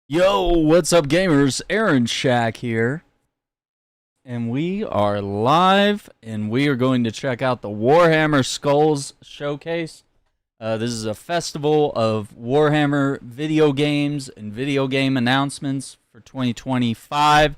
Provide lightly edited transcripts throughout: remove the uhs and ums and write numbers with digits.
Yo, what's up, gamers? Aaron Shack here. And we are live, and we are going to check out the Warhammer Skulls Showcase. This is a festival of Warhammer video games and video game announcements for 2025.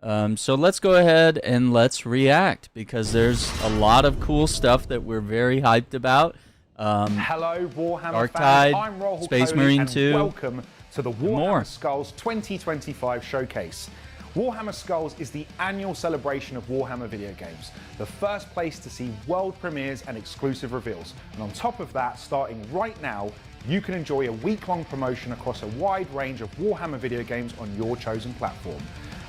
So let's go ahead and let's react, because there's a lot of cool stuff that we're very hyped about. Hello, Warhammer Dark fans. Tide, I'm Rohul Space Kohli, Marine and 2, welcome to the and more. Warhammer Skulls 2025 Showcase. Warhammer Skulls is the annual celebration of Warhammer video games, the first place to see world premieres and exclusive reveals. And on top of that, starting right now, you can enjoy a week-long promotion across a wide range of Warhammer video games on your chosen platform.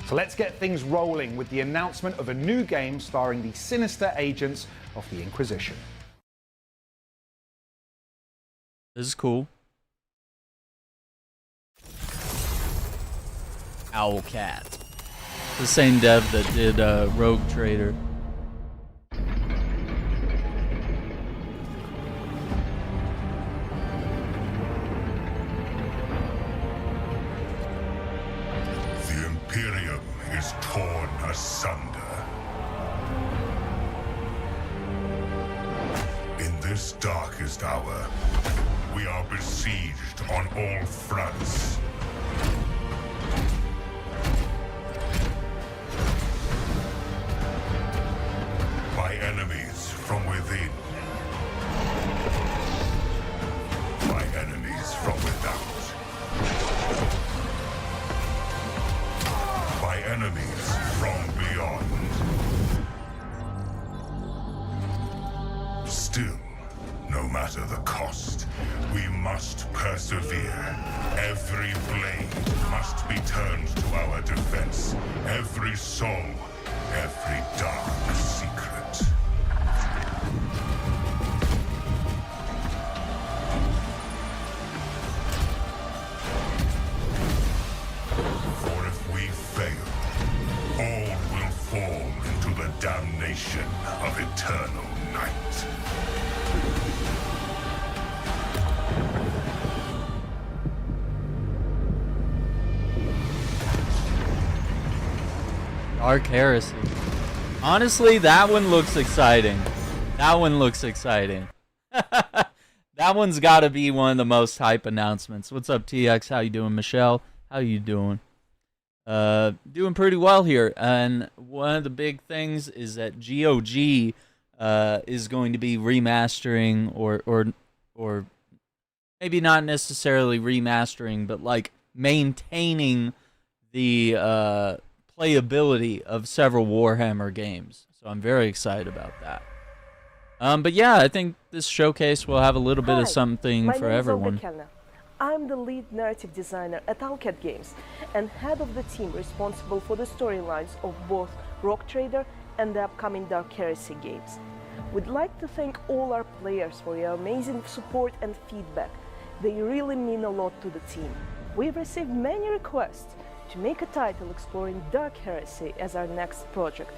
So let's get things rolling with the announcement of a new game starring the sinister agents of the Inquisition. This is cool. Owlcat. The same dev that did Rogue Trader. The Imperium is torn asunder. In this darkest hour, we are besieged on all fronts. By enemies from within. By enemies from without. By enemies from beyond. Still, no matter the cost, we must persevere. Every blade must be turned to our defense. Every soul, every dark secret. For if we fail, all will fall into the damnation of eternal night. Dark Heresy. Honestly, that one looks exciting. That one looks exciting. That one's got to be one of the most hype announcements. What's up, TX? How you doing, Michelle? How you doing? Doing pretty well here. And one of the big things is that GOG is going to be remastering, or maybe not necessarily remastering, but like maintaining the playability of several Warhammer games. So I'm very excited about that. But yeah, I think this showcase will have a little bit of something for everyone. I'm the lead narrative designer at Owlcat Games and head of the team responsible for the storylines of both Rogue Trader and the upcoming Dark Heresy games. We'd like to thank all our players for your amazing support and feedback. They really mean a lot to the team. We've received many requests to make a title exploring Dark Heresy as our next project.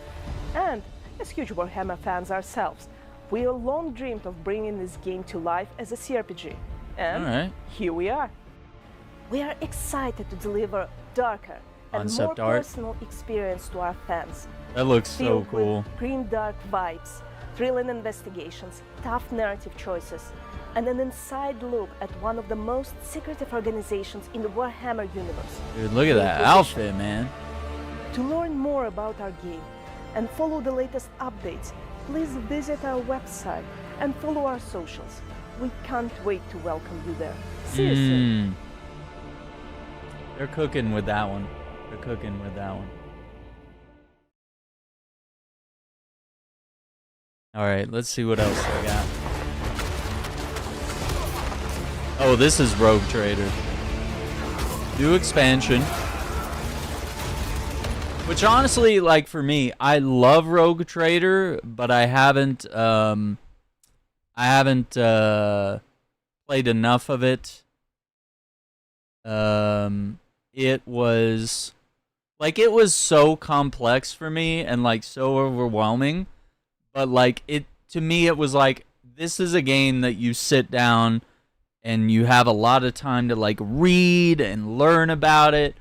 And as huge Warhammer fans ourselves, we have long dreamed of bringing this game to life as a CRPG. And here we are. We are excited to deliver darker and Concept more art. personal experience to our fans. That looks so Filled cool. with grim-dark vibes, thrilling investigations, tough narrative choices, and an inside look at one of the most secretive organizations in the Warhammer universe. Dude, look at the that Inquisition. outfit, man. To learn more about our game and follow the latest updates, please visit our website and follow our socials. We can't wait to welcome you there. See you soon. They're cooking with that one. They're cooking with that one. Alright, let's see what else I got. Oh, this is Rogue Trader. New expansion. Which honestly, like for me, I love Rogue Trader, but I haven't played enough of it. It was so complex for me and like so overwhelming, but like to me it was like, this is a game that you sit down and you have a lot of time to like read and learn about it,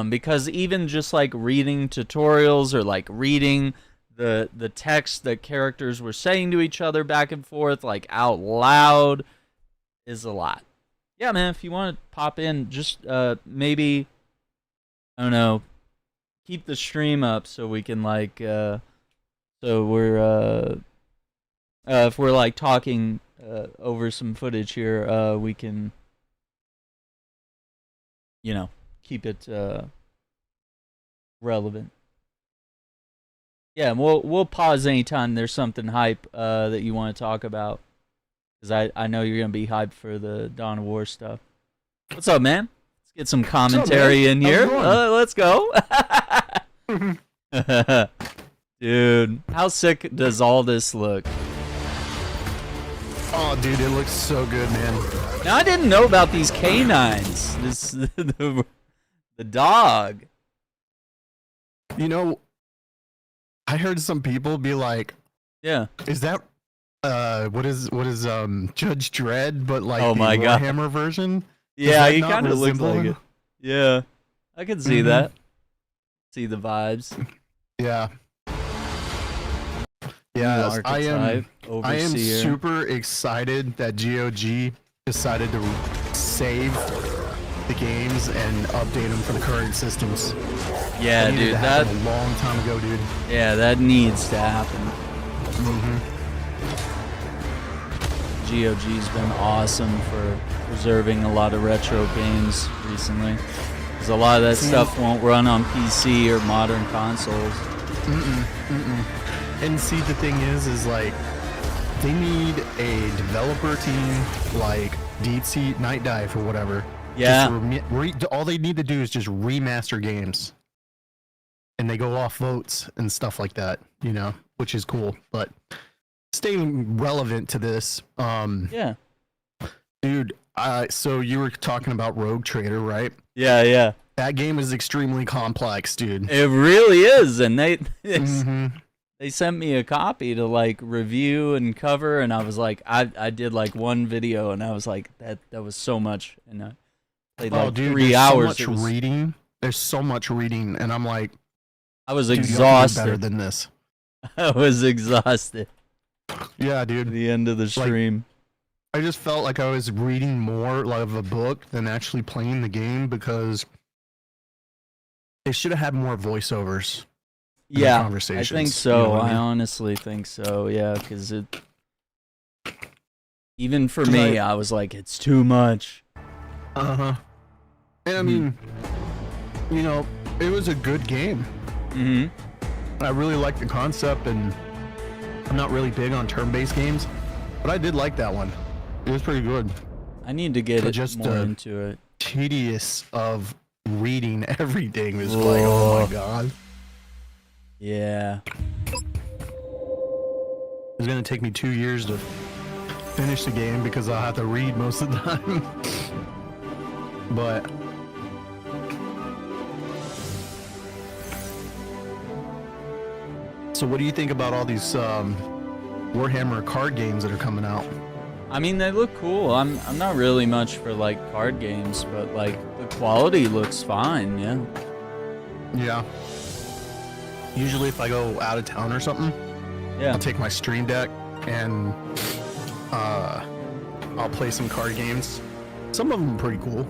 because even just like reading tutorials or like reading the text that characters were saying to each other back and forth like out loud is a lot. Yeah, man, if you want to pop in, just maybe, I don't know, keep the stream up so we can like so we're if we're like talking over some footage here, we can, you know, keep it relevant. Yeah, and we'll pause anytime there's something hype that you want to talk about, because I know you're gonna be hyped for the Dawn of War stuff. What's up, man? Let's get some commentary in here. Let's go. Dude, how sick does all this look? Oh, dude, it looks so good, man. Now, I didn't know about these canines. The dog. You know, I heard some people be like, yeah, is that what is Judge Dredd, but like oh the my God. Warhammer version? Yeah, he kind of looks like it. Yeah, I can see that. See the vibes. Yeah. Yeah, I am super excited that GOG decided to save the games and update them for the current systems. Yeah, dude, that a long time ago, dude. Yeah, that needs to happen. GOG's been awesome for preserving a lot of retro games recently, because a lot of that stuff won't run on PC or modern consoles. And see, the thing is like, they need a developer team like Deep Sea, Night Dive, or whatever. Yeah. All they need to do is just remaster games, and they go off votes and stuff like that, you know, which is cool. But staying relevant to this, yeah, dude. So you were talking about Rogue Trader, right? Yeah. That game is extremely complex, dude. It really is, and they sent me a copy to like review and cover, and I was like, I did like one video, and I was like, that was so much, and I played like 3 hours. So much reading. There's so much reading, and I'm like, I was dude, exhausted. Better than this. I was exhausted. Yeah, dude. At the end of the stream. I just felt like I was reading more like of a book than actually playing the game, because they should have had more voiceovers. Yeah, conversations. I think so. You know what I mean? I honestly think so. Yeah, because even for me, I was like, it's too much. And I mean, you know, it was a good game. I really liked the concept, and I'm not really big on turn-based games, but I did like that one. It was pretty good. I need to get But it just more into it. Tedious of reading everything was like, oh my God. Yeah. It's gonna take me 2 years to finish the game because I'll have to read most of the time. But so what do you think about all these Warhammer card games that are coming out? I mean, they look cool. I'm not really much for like card games, but like the quality looks fine. Yeah. Yeah. Usually if I go out of town or something, I'll take my Stream Deck and I'll play some card games. Some of them are pretty cool.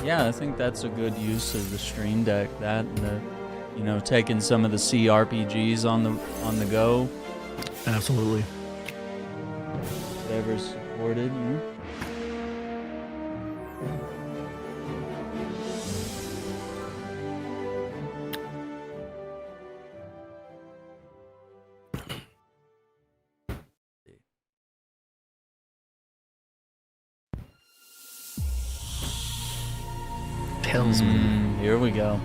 Yeah, I think that's a good use of the Stream Deck. That and the, you know, taking some of the CRPGs on the go. Absolutely. Whatever's supported, you know. Talisman. Here we go.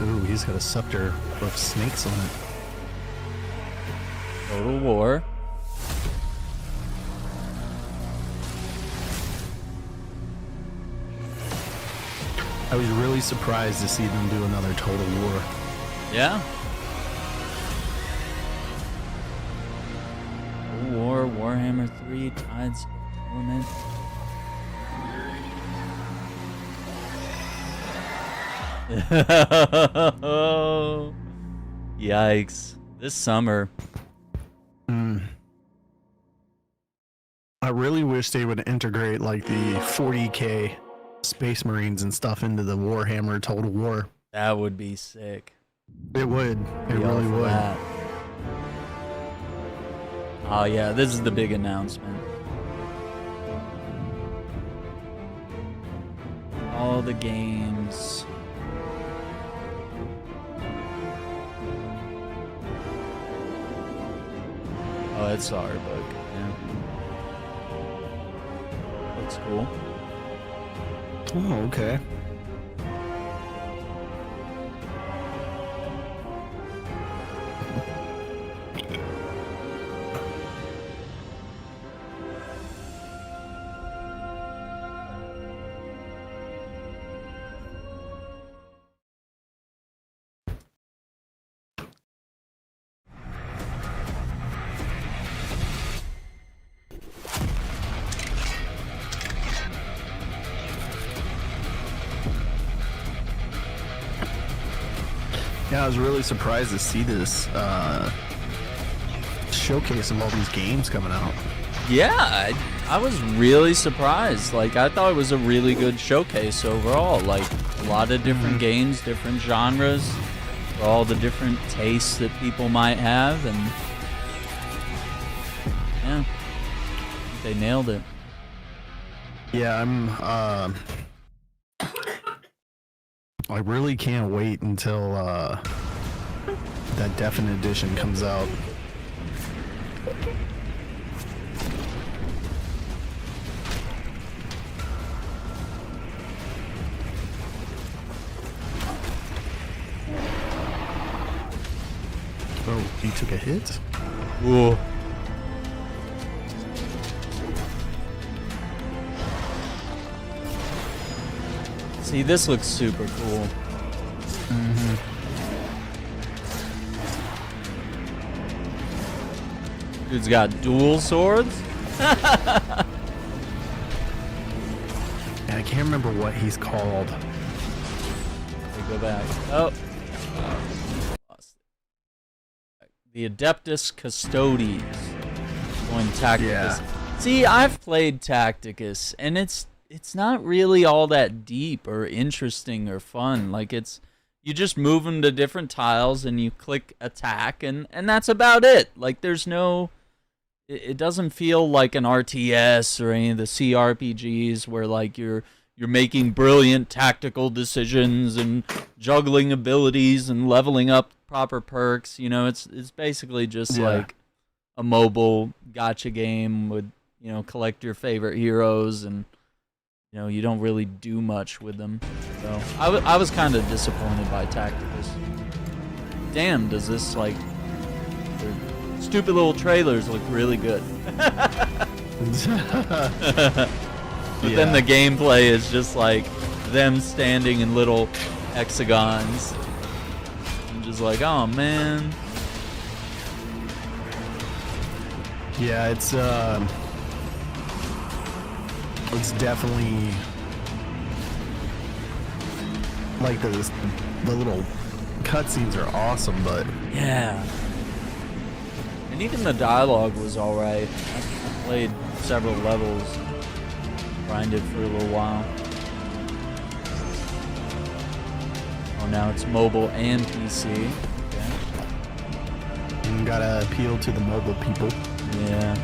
Ooh, he's got a scepter with snakes on it. Total War. I was really surprised to see them do another Total War. Yeah. War, Warhammer 3, Tides of Torment. Yikes. This summer. I really wish they would integrate like the 40K Space Marines and stuff into the Warhammer Total War. That would be sick. It would. It Be all really for would. that. Oh yeah, this is the big announcement. All the games. Oh, it's the art book. Yeah. Looks cool. Oh, okay. Yeah, I was really surprised to see this showcase of all these games coming out. Yeah, I was really surprised. Like, I thought it was a really good showcase overall. Like, a lot of different games, different genres, for all the different tastes that people might have, and yeah, I think they nailed it. Yeah, I really can't wait until that Definite Edition comes out. Oh, he took a hit? Whoa. See, this looks super cool. Dude's got dual swords. And I can't remember what he's called. We go back. Oh. Lost it. The Adeptus Custodes. Going Tacticus. Yeah. See, I've played Tacticus, and it's not really all that deep or interesting or fun. Like, you just move them to different tiles and you click attack, and that's about it. Like, there's no, it doesn't feel like an RTS or any of the CRPGs where like you're making brilliant tactical decisions and juggling abilities and leveling up proper perks. You know, it's basically just like a mobile gacha game with, you know, collect your favorite heroes, and you know, you don't really do much with them. So I was kind of disappointed by Tacticus. Damn, does this, like, their stupid little trailers look really good. But then the gameplay is just like them standing in little hexagons. I'm just like, oh man. Yeah, it's definitely like the little cutscenes are awesome, but Yeah. And even the dialogue was alright. I played several levels, grinded for a little while. Oh, now it's mobile and PC. Okay. you gotta appeal to the mobile people. Yeah.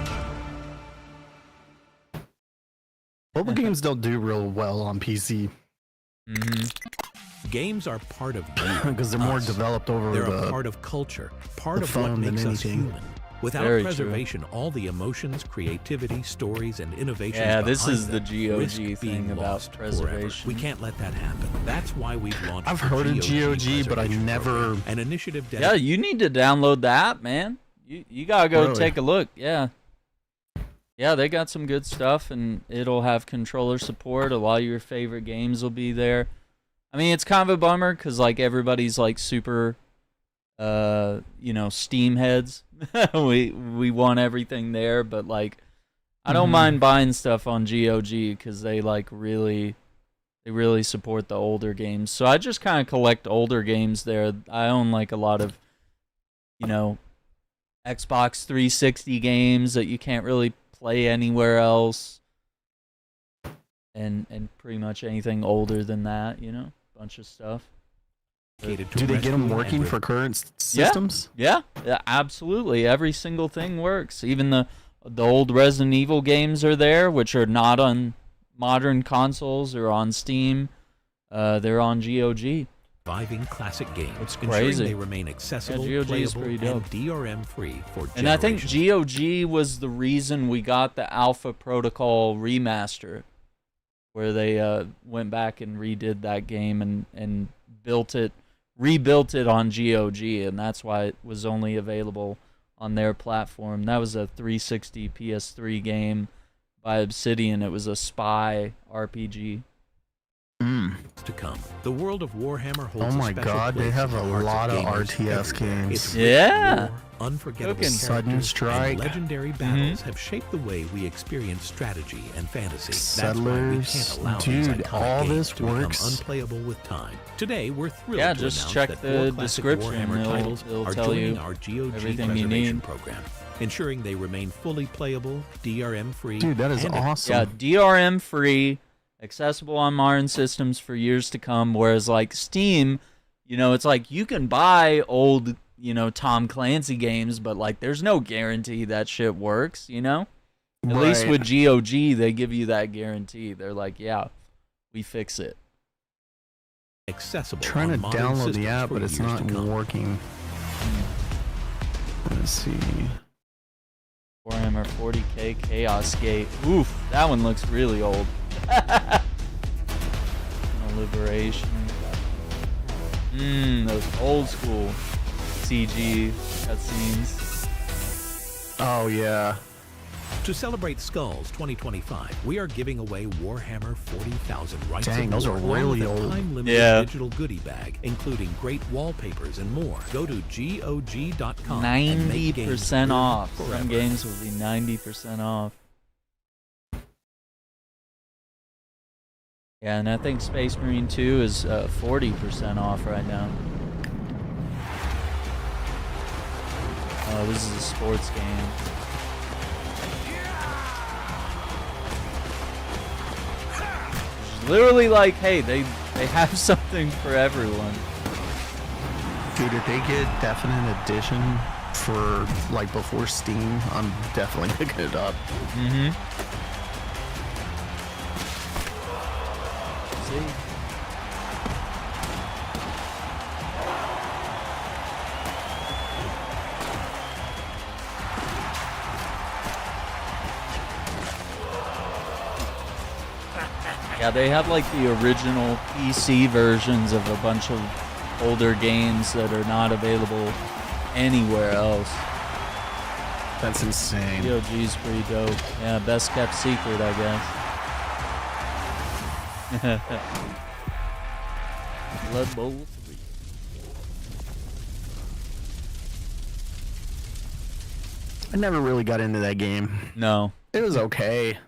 Mobile games don't do real well on PC Games are part of you, because they're more us. developed over They're the a part of culture, part the of what phone than makes us anything. human. Without Very true. preservation, all the emotions, creativity, stories, and innovations Yeah, this behind is the them risk GOG being thing about lost forever. preservation. We can't let that happen. That's why we've launched I've the heard of GOG, but I Preservation never. Program, an initiative Yeah, you need to download the app, man. You gotta go Really? take a look. Yeah. Yeah, they got some good stuff, and it'll have controller support. A lot of your favorite games will be there. I mean, it's kind of a bummer because like everybody's like super you know, Steam heads. we want everything there, but like I don't mind buying stuff on GOG because they like really support the older games. So I just kind of collect older games there. I own like a lot of, you know, Xbox 360 games that you can't really play anywhere else. And pretty much anything older than that, you know, bunch of stuff. Do they get them working for current systems? Yeah, absolutely. Every single thing works. Even the old Resident Evil games are there, which are not on modern consoles or on Steam. They're on GOG. Surviving classic games, It's ensuring crazy. they remain accessible, Yeah, GOG is playable, pretty dope. and DRM-free for generations. And I think GOG was the reason we got the Alpha Protocol remaster, where they went back and redid that game and rebuilt it on GOG, and that's why it was only available on their platform. That was a 360 PS3 game by Obsidian. It was a spy RPG. To come. The world of Warhammer holds Oh my a special God, they place have in a the hearts lot of gamers RTS everywhere. games. Its Yeah. rich lore, unforgettable Cooking. Sudden characters, Strike. and legendary battles have shaped the way we experience strategy and fantasy. That's why we Settlers. can't allow these Dude, iconic all games this to become works. unplayable with time. Today, we're thrilled Yeah, to just announce check that the 4 classic description. Warhammer titles It'll are tell joining you our GOG everything you preservation need. program, ensuring they remain fully playable, DRM-free. Dude, that is and awesome. Yeah, DRM free, accessible on modern systems for years to come. Whereas like Steam, you know, it's like you can buy old, you know, Tom Clancy games, but like there's no guarantee that shit works, you know? At least Right. with GOG, they give you that guarantee. They're like, yeah, we fix it. accessible Trying to on modern download systems the app, for but it's years not to come. working. Let's see. Warhammer 40k Chaos Gate. Oof, that one looks really old. Liberation. Those old school CG cutscenes. Oh yeah. To celebrate Skulls 2025, we are giving away Warhammer 40,000 Rights Dang, of those War, are along really with a old. time-limited Yeah. digital goodie bag, including great wallpapers and more. Go to GOG.com and make games 90% live off. forever. Some games will be 90% off. Yeah, and I think Space Marine 2 is 40% off right now. Oh, this is a sports game. It's literally like, hey, they have something for everyone. Dude, if they get definite edition for like before Steam, I'm definitely picking it up. Mm-hmm. See? Yeah, they have like the original PC versions of a bunch of older games that are not available anywhere else. That's insane. GOG's pretty dope. Yeah, best kept secret, I guess. Blood Bowl 3. I never really got into that game. No. It was okay.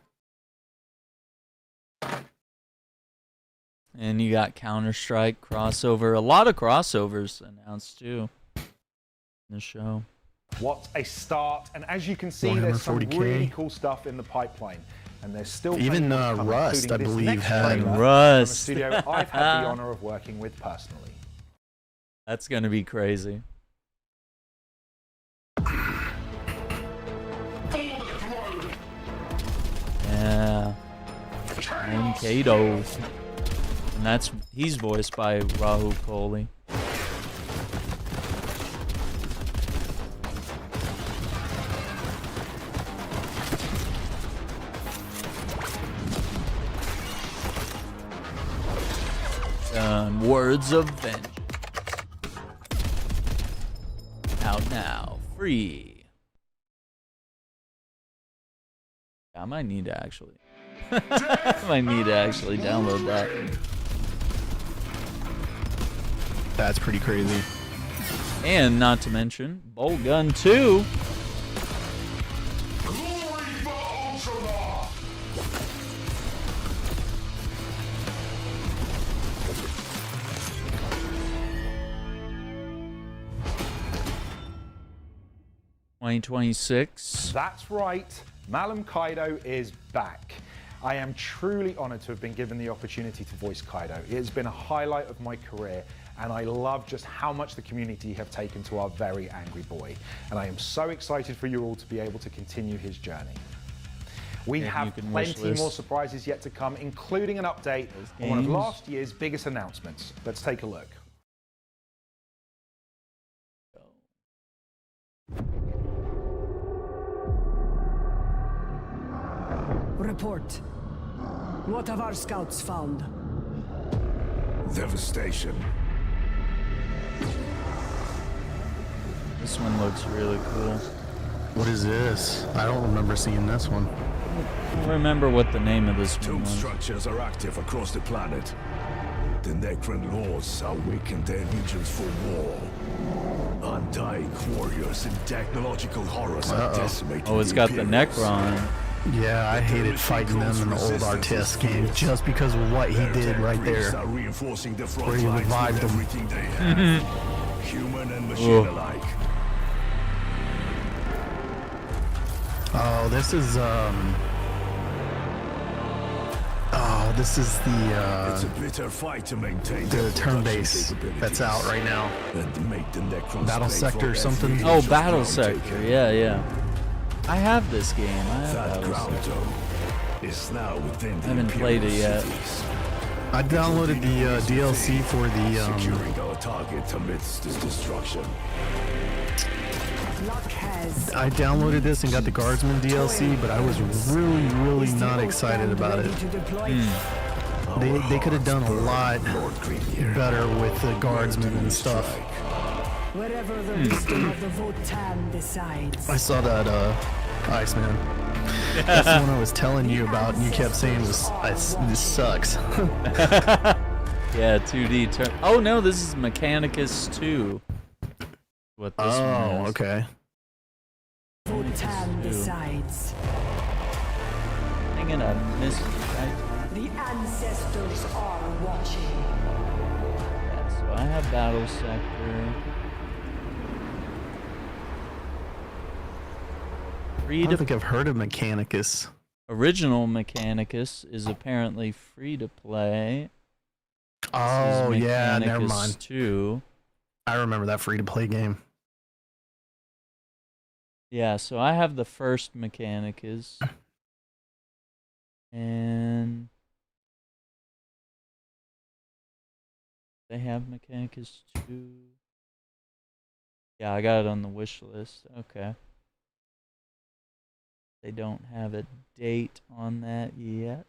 And you got Counter-Strike crossover. A lot of crossovers announced too in the show. What a start. And as you can see, Warhammer there's some 40K. really cool stuff in the pipeline. And there's still Even, plenty more to come, Rust, including I this believe, next had- trailer from a Rust. studio I've had the honor of working with personally. That's gonna be crazy. Yeah. And Kato. And he's voiced by Rahul Kohli. Done. Words of Vengeance. Out now. Free. I might need to actually. Might need to actually download that. That's pretty crazy. And not to mention, Bolt Gun 2. Glory for Ultramar! $2026. That's right, Malum Kaido is back. I am truly honored to have been given the opportunity to voice Kaido. It has been a highlight of my career, and I love just how much the community have taken to our very angry boy. And I am so excited for you all to be able to continue his journey. We have plenty more surprises yet to come, including an update on one of last year's biggest announcements. Let's take a look. Report. What have our scouts found? Devastation. This one looks really cool. What is this? I don't remember seeing this one. I don't remember what the name of this one Tomb was. structures are active across the planet. The Necron lords are weakened their legions for war. Undying warriors and technological horrors are decimating. Oh, it's got the Necron. Yeah, I hated fighting them in the old RTS game just because of what he did right there. Where he revived them. Human and machine alike. Oh, this is this is It's a bitter fight to maintain the turn-based that's out right now. and make the Necrons Battle pay Sector for or something? every Oh, inch of Battle ground Sector. taken. Yeah. I have this game. I have That Battle ground Sector. zone is now within the I haven't played it Imperial yet. cities. I downloaded the DLC for the Securing our target amidst this destruction. Luck has. I downloaded this and got the Guardsman DLC, but I was really not excited about it. They could have done a lot better with the Guardsmen and stuff. Wherever the wisdom of the Votan decides. I saw that Iceman. That's the one I was telling you about, and you kept saying this sucks. Yeah, 2D turn. Oh no, this is Mechanicus 2. What this one Oh, is. okay. Votan decides. Dang it, I missed it, right? The ancestors are watching. Yeah, so I have Battle Sector. I don't think I've heard of Mechanicus. Original Mechanicus is apparently free to play. Oh, yeah, never Mechanicus mind. 2. I remember that free-to-play game. Yeah, so I have the first Mechanicus. And they have Mechanicus 2. Yeah, I got it on the wish list. Okay. They don't have a date on that yet.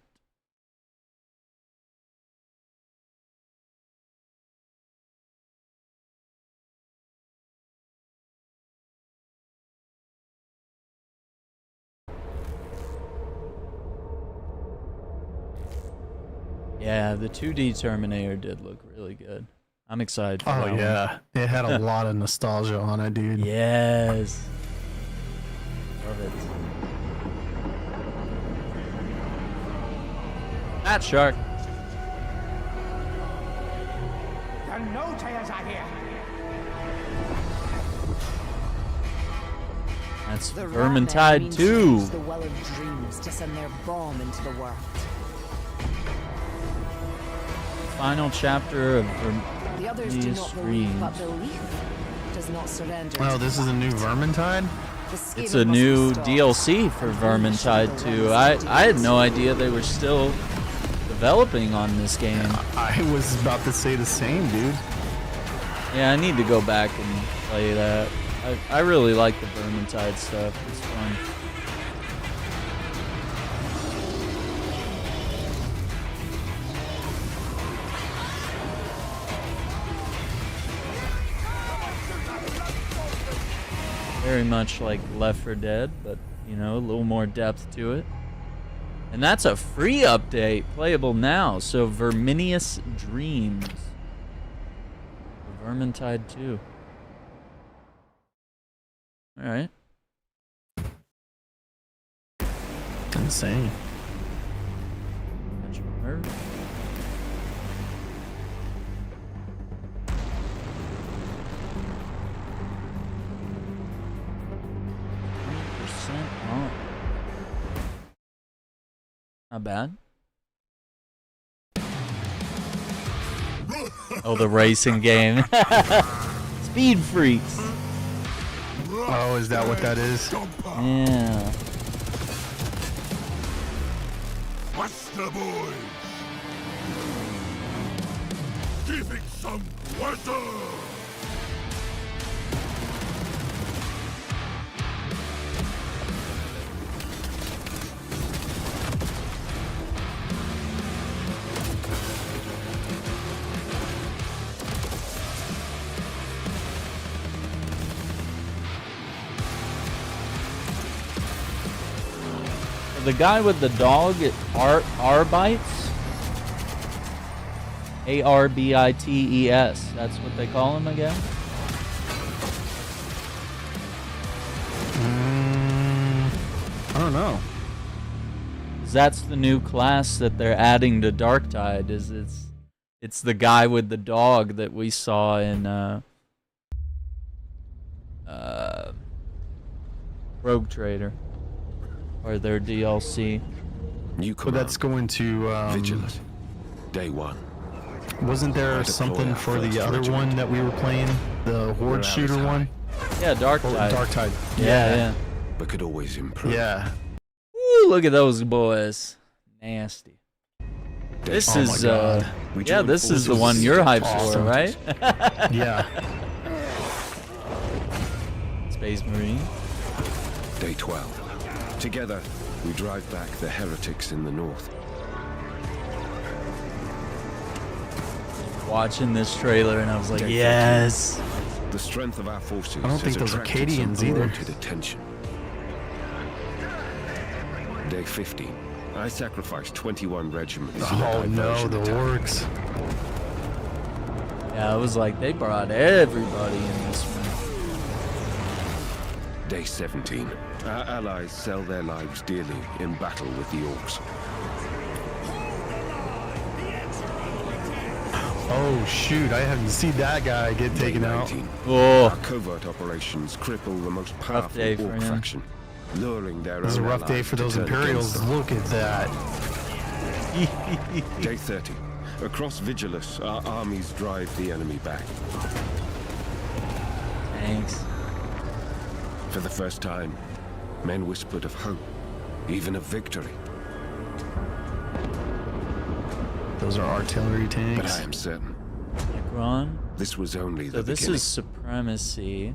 Yeah, the 2D Terminator did look really good. I'm excited for that Oh, one. yeah. It had a lot of nostalgia on it, dude. Yes. Love it. That shark. The no-tales are here. That's The Vermintide means 2. use the well of dreams to send their bomb into the world. Final chapter of The others do not believe, but Dreams. belief does not surrender. Oh, to this is a new Vermintide? The scheming It's a must new stop. DLC for Vermintide 2. I had no idea they were still developing on this game. I was about to say the same, dude. Yeah, I need to go back and play that. I really like the Vermintide stuff. It's fun. Very much like Left 4 Dead, but, you know, a little more depth to it. And that's a free update, playable now. So, Verminius Dreams. Vermintide 2. All right. Insane. Merge. Oh. Not bad. Oh, the racing game. Speed Freaks. Oh, is that what that is? Yeah. Buster boys! Give it some water! The guy with the dog, Arbites? Arbites. That's what they call him again? I don't know. That's the new class that they're adding to Darktide. It's the guy with the dog that we saw in Rogue Trader. Or their DLC. But that's going to Vigilant. Day 1. Wasn't there something for the other one that we were playing? The Horde shooter one? Yeah, Darktide. Darktide. Yeah. But could always improve. Yeah. Ooh, look at those boys. Nasty. This is this is the one you're hyped for, right? Yeah. Space Marine. Day 12. Together, we drive back the heretics in the north. Watching this trailer and I was like, Day yes. 13. The strength of our forces I don't think has those are attracted some Acadians either. unwanted attention. Day 15. I sacrificed 21 regiments. in a Oh no, diversion the attack. orcs. Yeah, I was like, they brought everybody in this one. Day 17. Our allies sell their lives dearly in battle with the orcs. Oh shoot, I haven't seen that guy get Day taken out. 19. Oh, Our covert operations cripple the most powerful day for orc him. faction, luring their It was a own rough day allies for to those turn Imperials. against them. Look at that. Day 30. Across Vigilus, our armies drive the enemy back. thanks. For the first time, men whispered of hope, even of victory. Those are artillery But tanks. I am certain Necron. this was only So the this beginning. is Supremacy.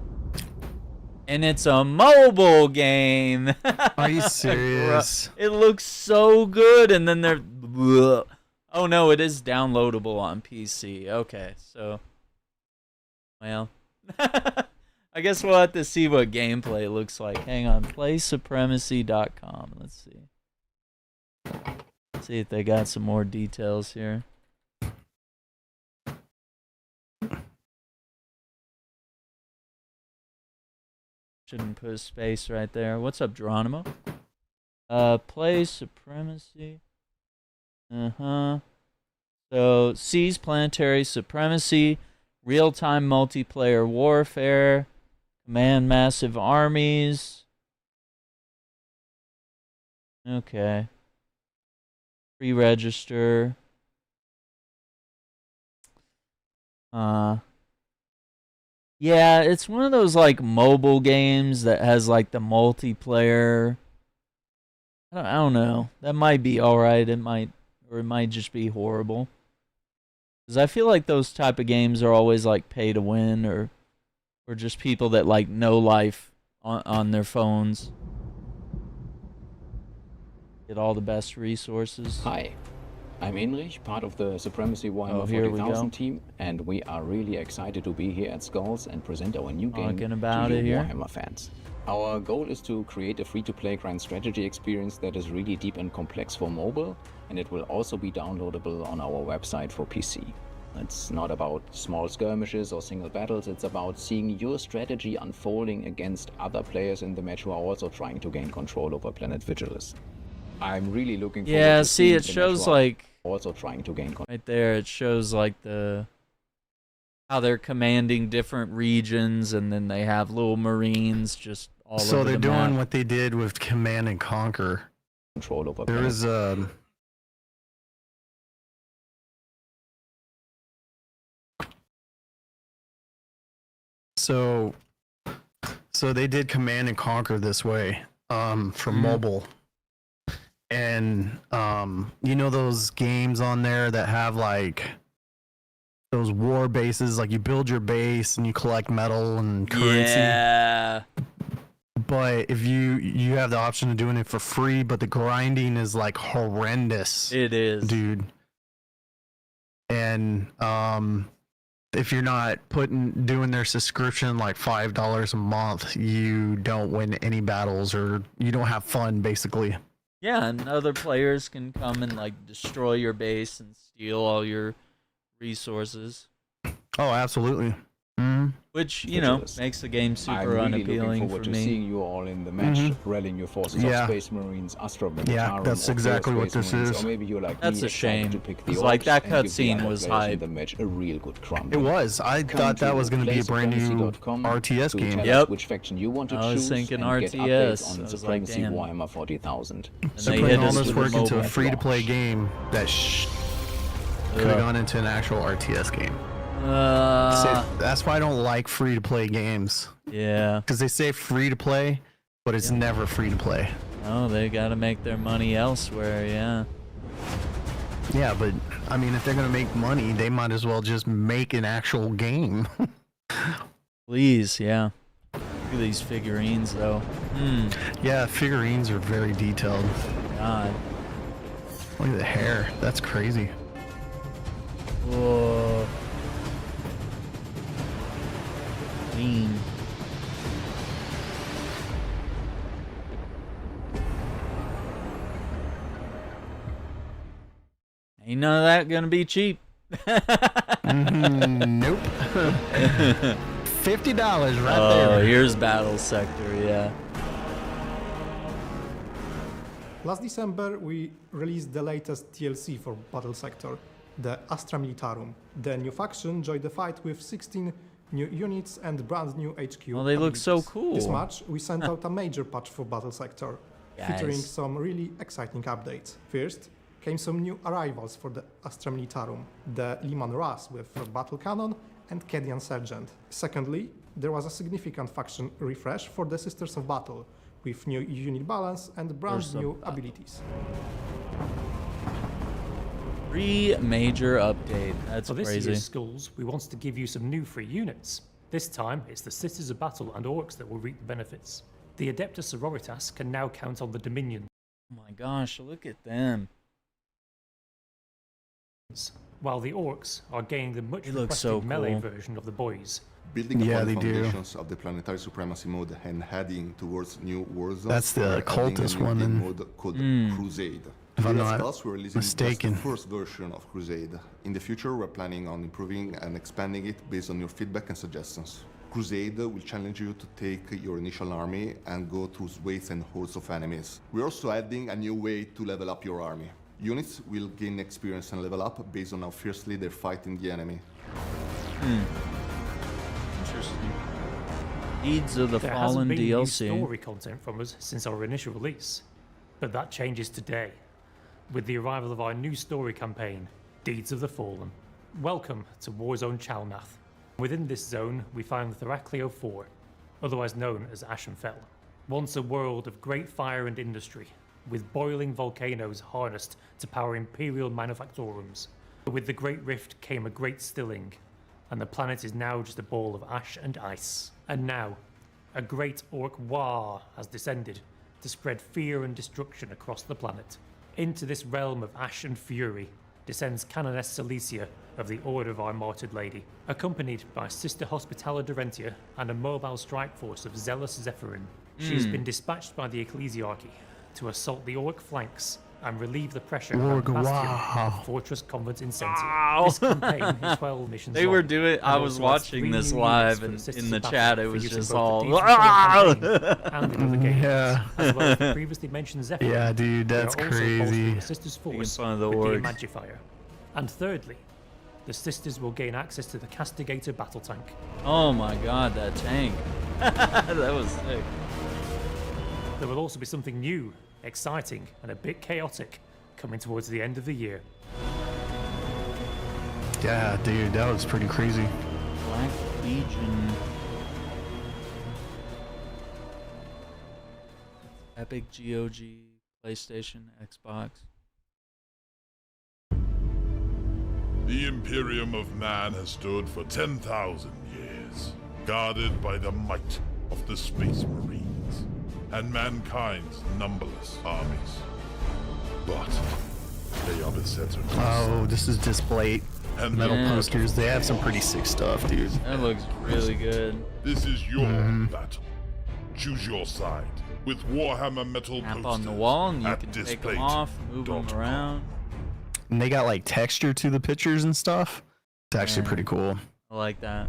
And it's a mobile game. Are you serious? It looks so good, and then they're... Bleh. Oh no, it is downloadable on PC. Okay, so... Well... I guess we'll have to see what gameplay looks like. Hang on, playsupremacy.com. Let's see. See if they got some more details here. Shouldn't put a space right there. What's up, Geronimo? Play Supremacy. So, seize planetary supremacy, real-time multiplayer warfare, command massive armies. Okay. Pre-register. Yeah, it's one of those like mobile games that has like the multiplayer. I don't know. That might be alright. It might just be horrible. Because I feel like those type of games are always like pay to win or just people that like know life on their phones. Get all the best resources. Hi, I'm Enrich, part of the Supremacy Warhammer here we 40,000 go. team, and we are really excited to be here at Skulls and present our new game Talking about to it you here. Warhammer fans. Our goal is to create a free-to-play grand strategy experience that is really deep and complex for mobile, and it will also be downloadable on our website for PC. It's not about small skirmishes or single battles, it's about seeing your strategy unfolding against other players in the match who are also trying to gain control over Planet Vigilus. I'm really looking forward Yeah, to see, seeing it the shows match who are like also trying to gain control. right there. It shows like how they're commanding different regions, and then they have little marines just all So over they're the doing map. what they did with Command and Conquer. Control over There Planet is so they did Command and Conquer this way for mobile. And you know those games on there that have like those war bases, like you build your base and you collect metal and currency. Yeah. But if you have the option of doing it for free, but the grinding is like horrendous. It is, dude. And if you're not doing their subscription like $5 a month, you don't win any battles or you don't have fun, basically. Yeah, and other players can come and like destroy your base and steal all your resources. Oh, absolutely. Which, you know, makes the game super I'm really unappealing looking forward for to me. seeing you all in the match, rallying your forces of Space Marines, Astra Militarum, Yeah, that's or exactly Chaos what Space this Marines, is. Or maybe you're like That's me, a shame. excited to pick the 'Cause, like, orcs that and give the cutscene other was players in hype. the match a real good crumb. It was. I thought that was going to be a brand new RTS game. Yep. Which faction you want to I was choose thinking and get RTS. updates on I was like, Supremacy damn. Warhammer 40,000. So they putting hit all us this with work the into a mobile free-to-play game that could have gone into an actual RTS game. That's why I don't like free-to-play games. Yeah. Because they say free-to-play, but it's never free-to-play. Oh, they gotta make their money elsewhere, yeah. Yeah, but, I mean, if they're going to make money, they might as well just make an actual game. Please, yeah. Look at these figurines, though. Yeah, figurines are very detailed. God. Look at the hair. That's crazy. Whoa. Clean. Ain't none of that gonna be cheap. Nope. $50 right Oh, there. here's Battle Sector, yeah. Last December, we released the latest DLC for Battle Sector, the Astra Militarum. The new faction joined the fight with 16 new units and brand new HQ. Oh, they look so cool. This March, we sent out a major patch for Battle Sector, featuring Guys. some really exciting updates. First, came some new arrivals for the Astra Militarum, the Liman Ras with a battle cannon and Kedian Sergeant. Secondly, there was a significant faction refresh for the Sisters of Battle, with new unit balance and brand new abilities. Major update. That's For this crazy. year's schools, we wanted to give you some new free units. This time, it's the Sisters of Battle and Orcs that will reap the benefits. The Adeptus Sororitas can now count on the Dominion, Oh my gosh, look at them. while the Orcs are gaining the much They look requested so melee cool. version of the boys. Building Yeah, upon the they do. foundations of the planetary supremacy mode and heading towards new war zones. That's the we're adding a cultist new one, game and- mode called Crusade. If I'm Here at not Skulls, we're releasing mistaken. just the first version of Crusade. In the future, we're planning on improving and expanding it based on your feedback and suggestions. Crusade will challenge you to take your initial army and go through waves and hordes of enemies. We're also adding a new way to level up your army. Units will gain experience and level up based on how fiercely they're fighting the enemy. Interesting. Deeds of the There hasn't Fallen been new DLC. story content from us since our initial release, but that changes today, with the arrival of our new story campaign, Deeds of the Fallen. Welcome to Warzone Chalnath. Within this zone, we find Theracleo 4, otherwise known as Ashenfell. Once a world of great fire and industry, with boiling volcanoes harnessed to power imperial manufactorums. But with the Great Rift came a great stilling, and the planet is now just a ball of ash and ice. And now, a great orc war has descended to spread fear and destruction across the planet. Into this realm of ash and fury descends Canoness Cilicia of the Order of Our Martyred Lady, accompanied by Sister Hospitaller Durentia and a mobile strike force of zealous Zephyrin. She has been dispatched by the Ecclesiarchy to assault the orc flanks and relieve the pressure around the bastion of Fortress Convent Incentive. Wow. This campaign is 12 missions They long, were doing. and I was also has watching 3 this new live, units for and Sisters in the of Battle chat, it for was use in just both the all. Deeds of Battle campaign and in other games, Yeah. as well as the previously mentioned Zephyr. Yeah, dude, that's We are also crazy. bolstering the Sisters' Making force fun of the with orcs. the Imagifier. And thirdly, the Sisters will gain access to the Castigator battle tank. Oh my god, that tank. That was sick. There will also be something new, exciting, and a bit chaotic coming towards the end of the year. Yeah, dude, that was pretty crazy. Black Legion. Epic GOG, PlayStation, Xbox. The Imperium of Man has stood for 10,000 years, guarded by the might of the Space Marines and mankind's numberless armies. But they are beset of Oh, this is display and metal Yeah. posters. They have some pretty sick stuff, dude. That looks really good. This is your battle. Choose your side with Warhammer metal Tap posters on the wall and you at can take them displate. off, move them around. And they got like texture to the pictures and stuff. It's actually Yeah. pretty cool. I like that.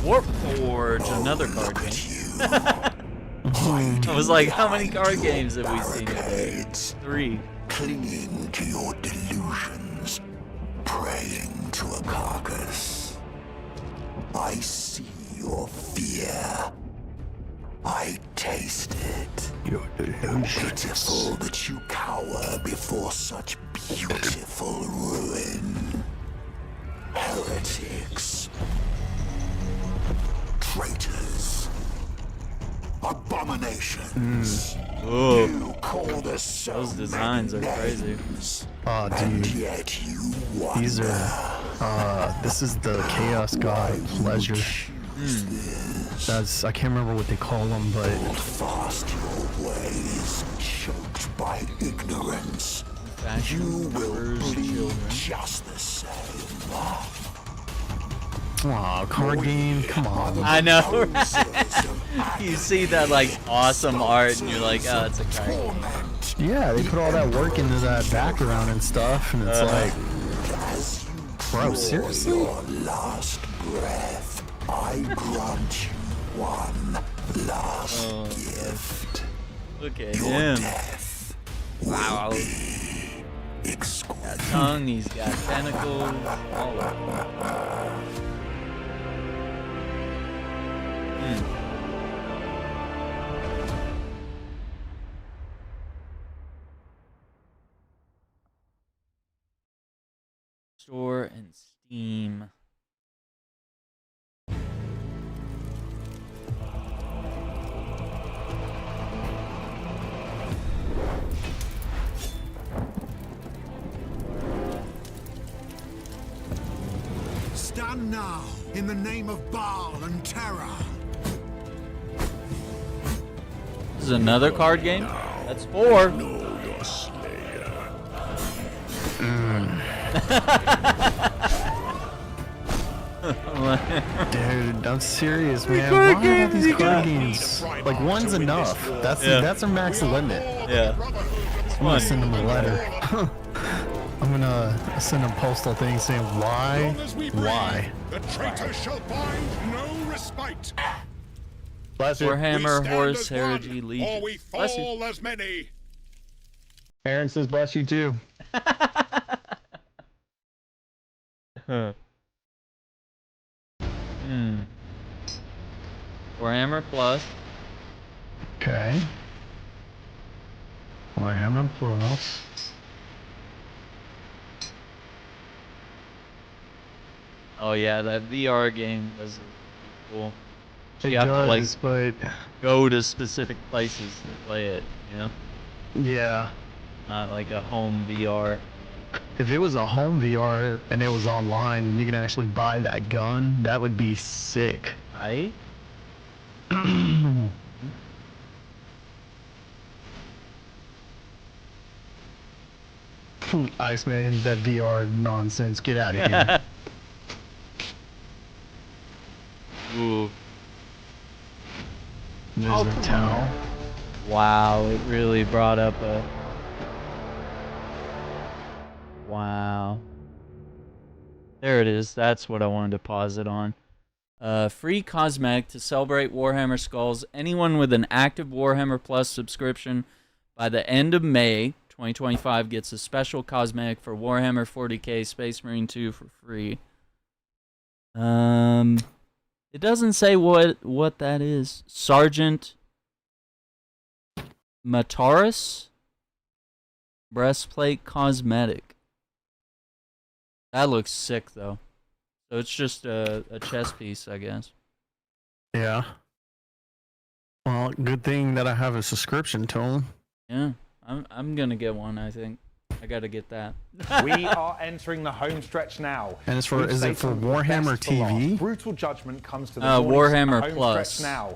Warp Forge, another card game. I was like, how many card games have we seen today? 3. Clinging to your delusions, praying to a carcass. I see your fear. I taste it. Your Pitiful that you cower before such beautiful ruin. Heretics. Traitors. Abominations. Whoa. You call the Those designs are crazy. Oh, dude. Yet you wonder. These are, this is the Chaos God Pleasure. That's, I can't remember what they call them, but... Hold fast your ways, choked by ignorance. You will bleed just the same. Aw, card game, come on. I know. You see that like awesome art and you're like, oh, it's a card game. Yeah, they put all that work into that background and stuff, and it's like... Bro, seriously? Your last breath, I grant you one last gift. Look at Your him. death Wow. Got tongue, he's got tentacles. All of Store and Steam. Stand now in the name of Baal and terror. This is another card game? That's 4. Dude, I'm serious, man. Why are all these card games? Like, one's enough. That's a max limit. Yeah. I'm gonna send them a letter. I'm gonna send them postal things saying, why? Why? The traitor shall find no respite. Bless you. Warhammer, We stand Horus, as one, Heresy, or Legion. we Bless you. fall as many. Aaron says, bless you too. Warhammer Plus. Okay. Warhammer Plus. Oh yeah, that VR game was cool. It You have to like does, but go to specific places to play it, you know? yeah. Not like a home VR. If it was a home VR and it was online and you can actually buy that gun, that would be sick. Right? Iceman, that VR nonsense, get out of here. Ooh. There's the towel. Wow, it really brought up a... Wow. There it is. That's what I wanted to pause it on. Free cosmetic to celebrate Warhammer Skulls. Anyone with an active Warhammer Plus subscription by the end of May 2025 gets a special cosmetic for Warhammer 40k Space Marine 2 for free. It doesn't say what that is. Sergeant Mataris breastplate cosmetic. That looks sick though. So it's just a chess piece, I guess. Yeah. Well, good thing that I have a subscription to them. Yeah, I'm gonna get one. I think I gotta get that. We are entering the home stretch now. And it's for is it for Warhammer TV? Brutal Judgment comes to the Warhammer home Plus. stretch now.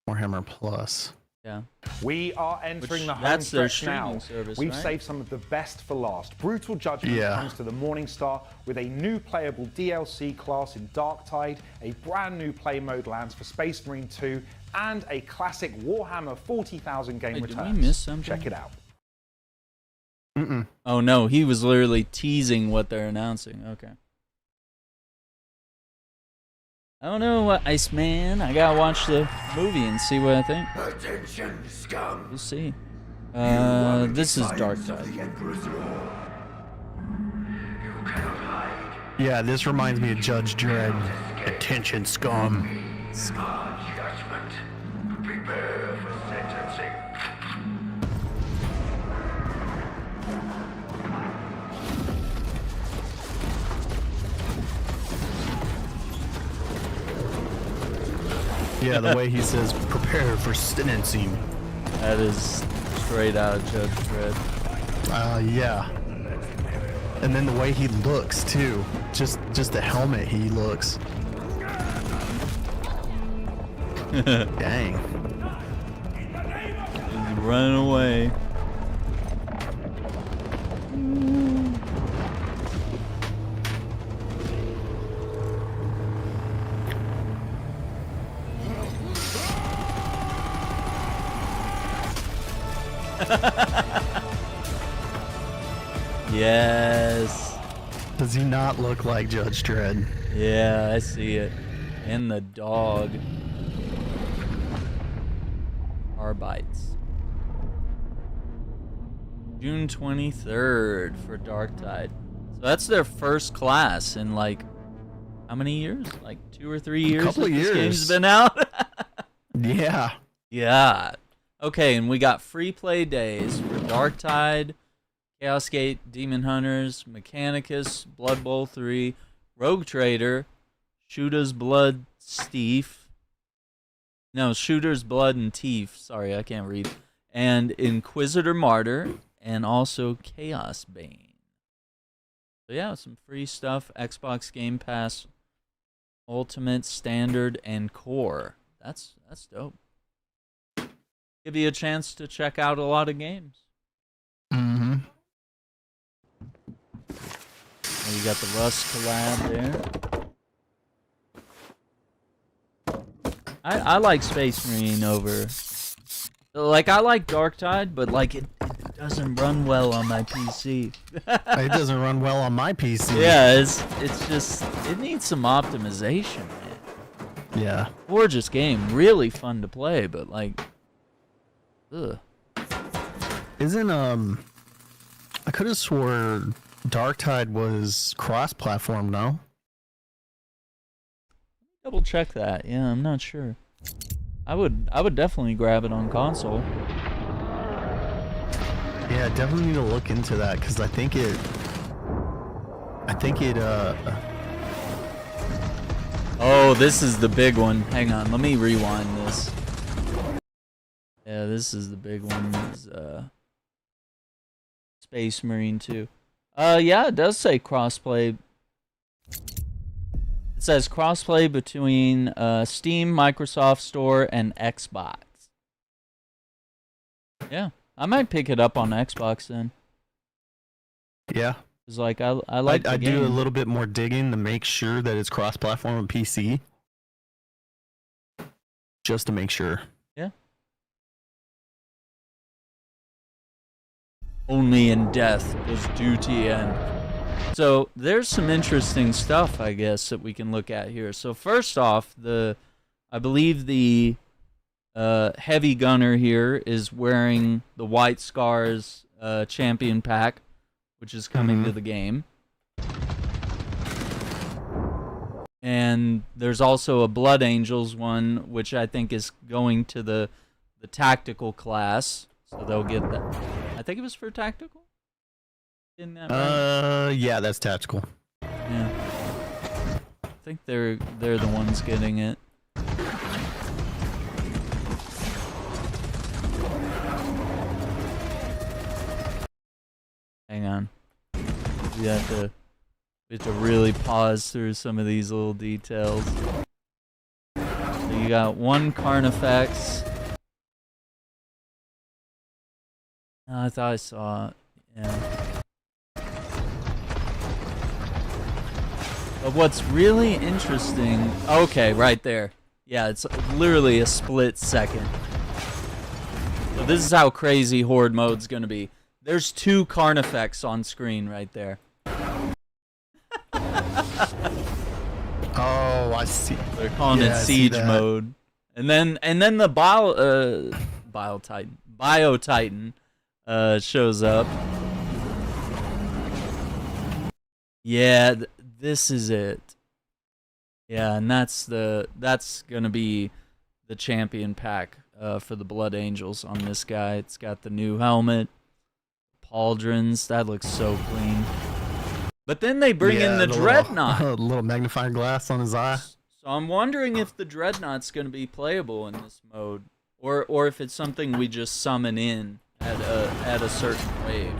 Warhammer Plus. Yeah. We are entering the home that's their stretch now. service, We've right? saved some of the best for last. Brutal Judgment comes to the Morningstar with a new playable DLC class in Darktide, a brand new play mode lands for Space Marine 2, and a classic Warhammer 40,000 game Wait, returns. did we miss something? Check it out. Oh no, he was literally teasing what they're announcing. Okay. I don't know, Iceman. I gotta watch the movie and see what I think. Attention, scum. We'll see. This is Darktide. Yeah, this reminds me of Judge Dredd. Attention, scum. Judgment. Prepare for sentencing. Yeah, the way he says, prepare for sentencing. That is straight out of Judge Dredd. Yeah. And then the way he looks too. Just the helmet he looks. Dang. He's running away. Yes. Does he not look like Judge Dredd? Yeah, I see it. And the dog. Arbites. June 23rd for Darktide. So that's their first class in like how many years? Like 2 or 3 years. Couple of this years. game's been out. Yeah. Yeah. Okay, and we got free play days for Darktide, Chaos Gate, Demon Hunters, Mechanicus, Blood Bowl 3, Rogue Trader, Shooter's Blood Thief. No, Shooter's Blood and Thief. Sorry, I can't read. And Inquisitor Martyr, and also Chaos Bane. So yeah, some free stuff. Xbox Game Pass, Ultimate, Standard, and Core. That's dope. Give you a chance to check out a lot of games. Mm-hmm. Oh, you got the Rust collab there. I like Space Marine over... Like, I like Darktide, but, like, it doesn't run well on my PC. It doesn't run well on my PC. Yeah, it's just... It needs some optimization, man. Yeah. Gorgeous game. Really fun to play, but, like... Ugh. Isn't, I could have swore Darktide was cross-platform, no? Double check that. Yeah, I'm not sure. I would definitely grab it on console. Yeah, definitely need to look into that because I think it Oh, this is the big one. Hang on, let me rewind this. Yeah, this is the big one. Is Space Marine 2. Yeah, it does say crossplay. It says crossplay between Steam, Microsoft Store, and Xbox. Yeah, I might pick it up on Xbox then. Yeah. It's like I like. I do a little bit more digging to make sure that it's cross-platform and PC. Just to make sure. Yeah. Only in death does duty end. So there's some interesting stuff, I guess, that we can look at here. So first off, I believe the heavy gunner here is wearing the White Scars champion pack, which is coming to the game. And there's also a Blood Angels one, which I think is going to the tactical class. So they'll get that. I think it was for tactical? Isn't that right? Yeah, that's tactical. Yeah. I think they're the ones getting it. Hang on. We have to really pause through some of these little details. So you got one Carnifex. Oh, I thought I saw it. Yeah. But what's really interesting... Okay, right there. Yeah, it's literally a split second. So this is how crazy Horde mode's gonna be. There's 2 Carnifex on screen right there. Oh, I see. They're calling it Siege mode. And then the Bio Titan shows up. Yeah, this is it. Yeah, and that's gonna be the champion pack for the Blood Angels on this guy. It's got the new helmet, pauldrons. That looks so clean. But then they bring in the Dreadnought. A little magnifying glass on his eye. So I'm wondering if the Dreadnought's gonna be playable in this mode, or if it's something we just summon in at a certain wave.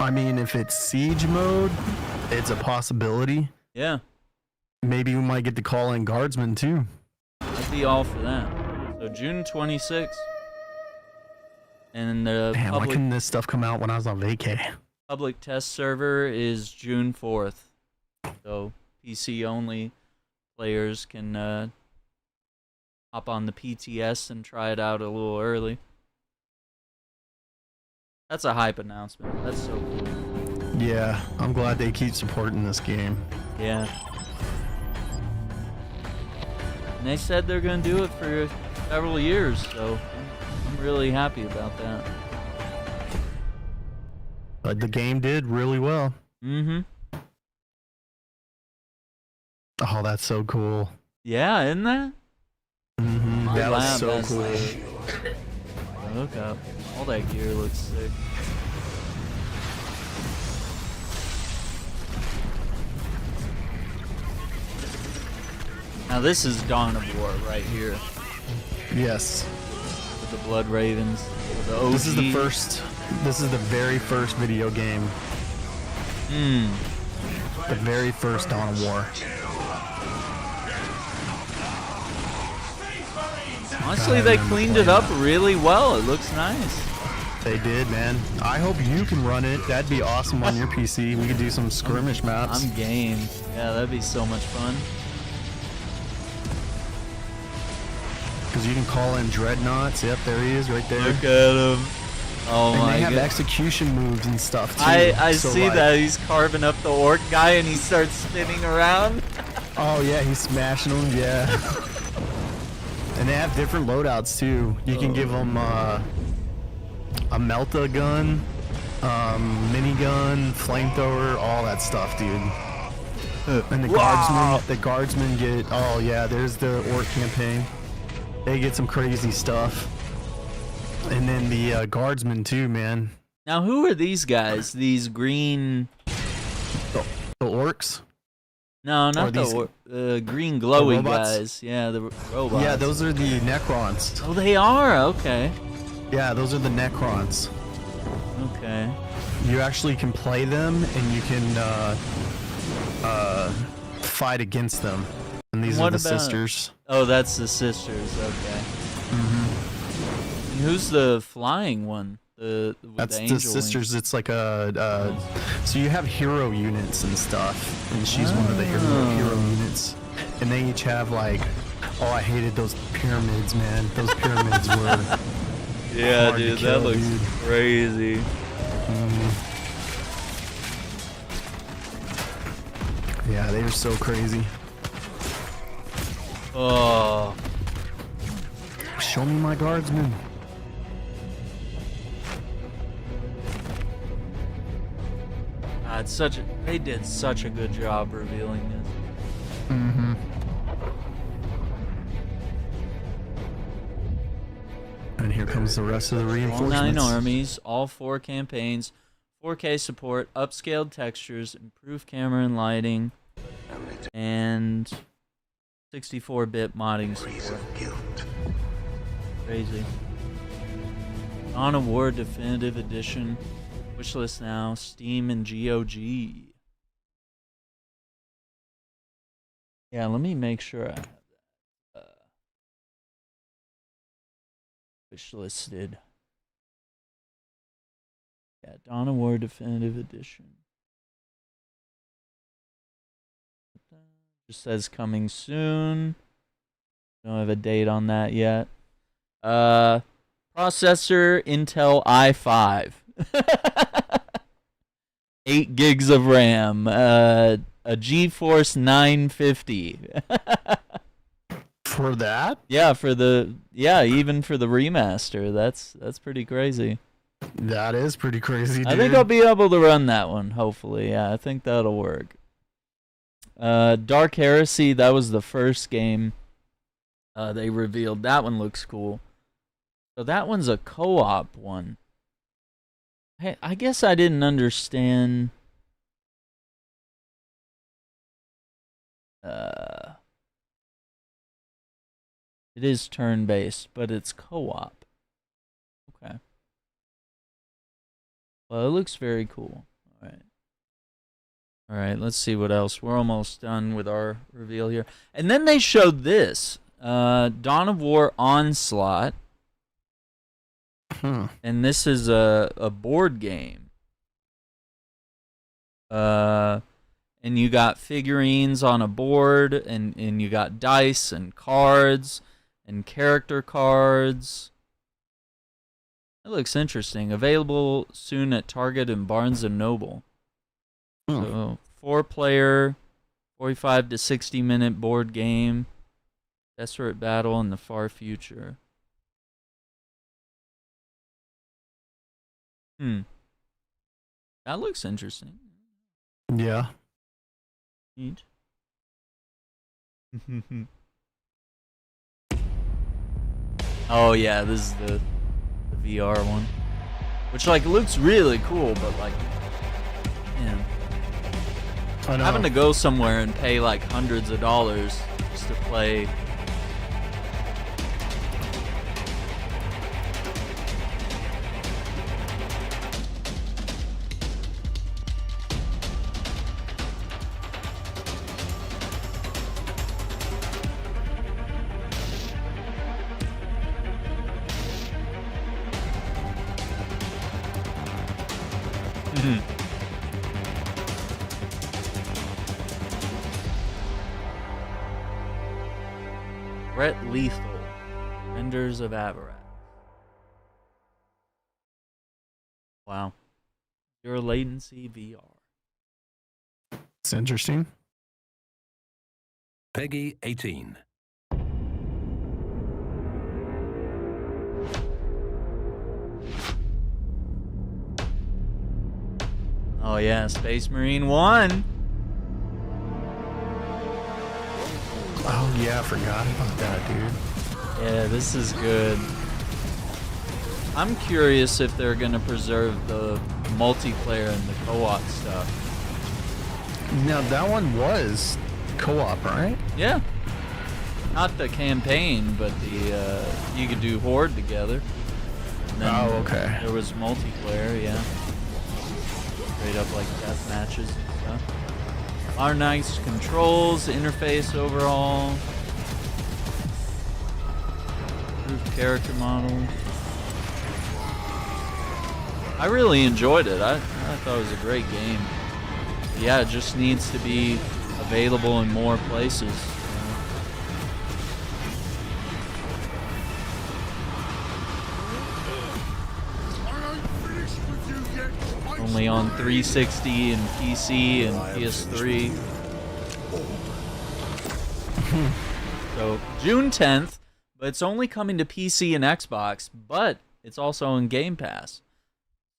I mean, if it's siege mode, it's a possibility. Yeah. Maybe we might get to call in guardsmen too. I'd be all for that. So June 26th. And the Damn, why couldn't this stuff come out when I was on vacay? Public test server is June 4th. So PC only players can hop on the PTS and try it out a little early. That's a hype announcement. That's so cool. Yeah, I'm glad they keep supporting this game. Yeah. And they said they're going to do it for several years, so I'm really happy about that. But the game did really well. Mm-hmm. Oh, that's so cool. Yeah, isn't that? Mm-hmm. That was so cool. Look up. All that gear looks sick. Now this is Dawn of War right here. Yes. With the Blood Ravens. The OG. This is the very first video game. The very first Dawn of War. Honestly, they cleaned it up really well. It looks nice. They did, man. I hope you can run it. That'd be awesome on your PC. We could do some skirmish maps. I'm game. Yeah, that'd be so much fun. Because you can call in dreadnoughts. Yep, there he is, right there. Look at him. Oh and my god. they have execution moves and stuff too. I So, see like, that. He's carving up the orc guy and he starts spinning around. Oh yeah, he's smashing them. Yeah. And they have different loadouts too. You can give them a melta gun, minigun, flamethrower, all that stuff, dude. And the guardsmen get. Oh yeah, there's the orc campaign. They get some crazy stuff. And then the guardsmen too, man. Now, who are these guys? These green... The orcs? No, not the green glowy guys. Yeah, the robots. Yeah, those are the Necrons. Oh, they are? Okay. Yeah, those are the Necrons. Okay. You actually can play them, and you can fight against them. And these are the sisters. Oh, that's the sisters. Okay. And who's the flying one? That's the the sisters. wing? It's like a so you have hero units and stuff, and she's one of the hero units, and they each have like, oh, I hated those pyramids, man. Those pyramids were Yeah, hard to dude, kill, that looks dude. crazy. Yeah, they are so crazy. Oh. Show me my guardsmen. They did such a good job revealing this. Mm-hmm. And here comes the rest of the All reinforcements. 9 armies, all 4 campaigns, 4K support, upscaled textures, improved camera and lighting, and 64-bit modding support. Crazy. Dawn of War Definitive Edition. Wishlist now. Steam and GOG. Yeah, let me make sure I have that wishlisted. Yeah, Dawn of War Definitive Edition. Just says coming soon. Don't have a date on that yet. Processor Intel i5. 8 gigs of RAM. A GeForce 950. For that? Yeah, even for the remaster. That's pretty crazy. That is pretty crazy, dude. I think I'll be able to run that one, hopefully. Yeah, I think that'll work. Dark Heresy, that was the first game they revealed. That one looks cool. So that one's a co-op one. Hey, I guess I didn't understand. It is turn-based, but it's co-op. Okay. Well, it looks very cool. All right. All right, let's see what else. We're almost done with our reveal here. And then they showed this. Dawn of War Onslaught. And this is a board game. And you got figurines on a board, and you got dice and cards and character cards. That looks interesting. Available soon at Target and Barnes & Noble. So, 4-player, 45 to 60-minute board game. Desperate battle in the far future. That looks interesting. Yeah. Neat. Oh yeah, this is the VR one, which like looks really cool, but like, man, having to go somewhere and pay like hundreds of dollars just to play. Brett Lethal, Vendors of Avarat. Wow. Zero latency VR. It's interesting. Peggy 18. Oh yeah, Space Marine 1. Oh yeah, I forgot about that, dude. Yeah, this is good. I'm curious if they're gonna preserve the multiplayer and the co-op stuff. Now that one was co-op, right? Yeah. Not the campaign, but the you could do Horde together. And then Oh, okay. There was multiplayer, yeah. Straight up like death matches and stuff. Our nice controls, interface overall. Improved character models. I really enjoyed it. I thought it was a great game. Yeah, it just needs to be available in more places. only on 360 and PC and PS3. So June 10th, but it's only coming to PC and Xbox, but it's also in Game Pass.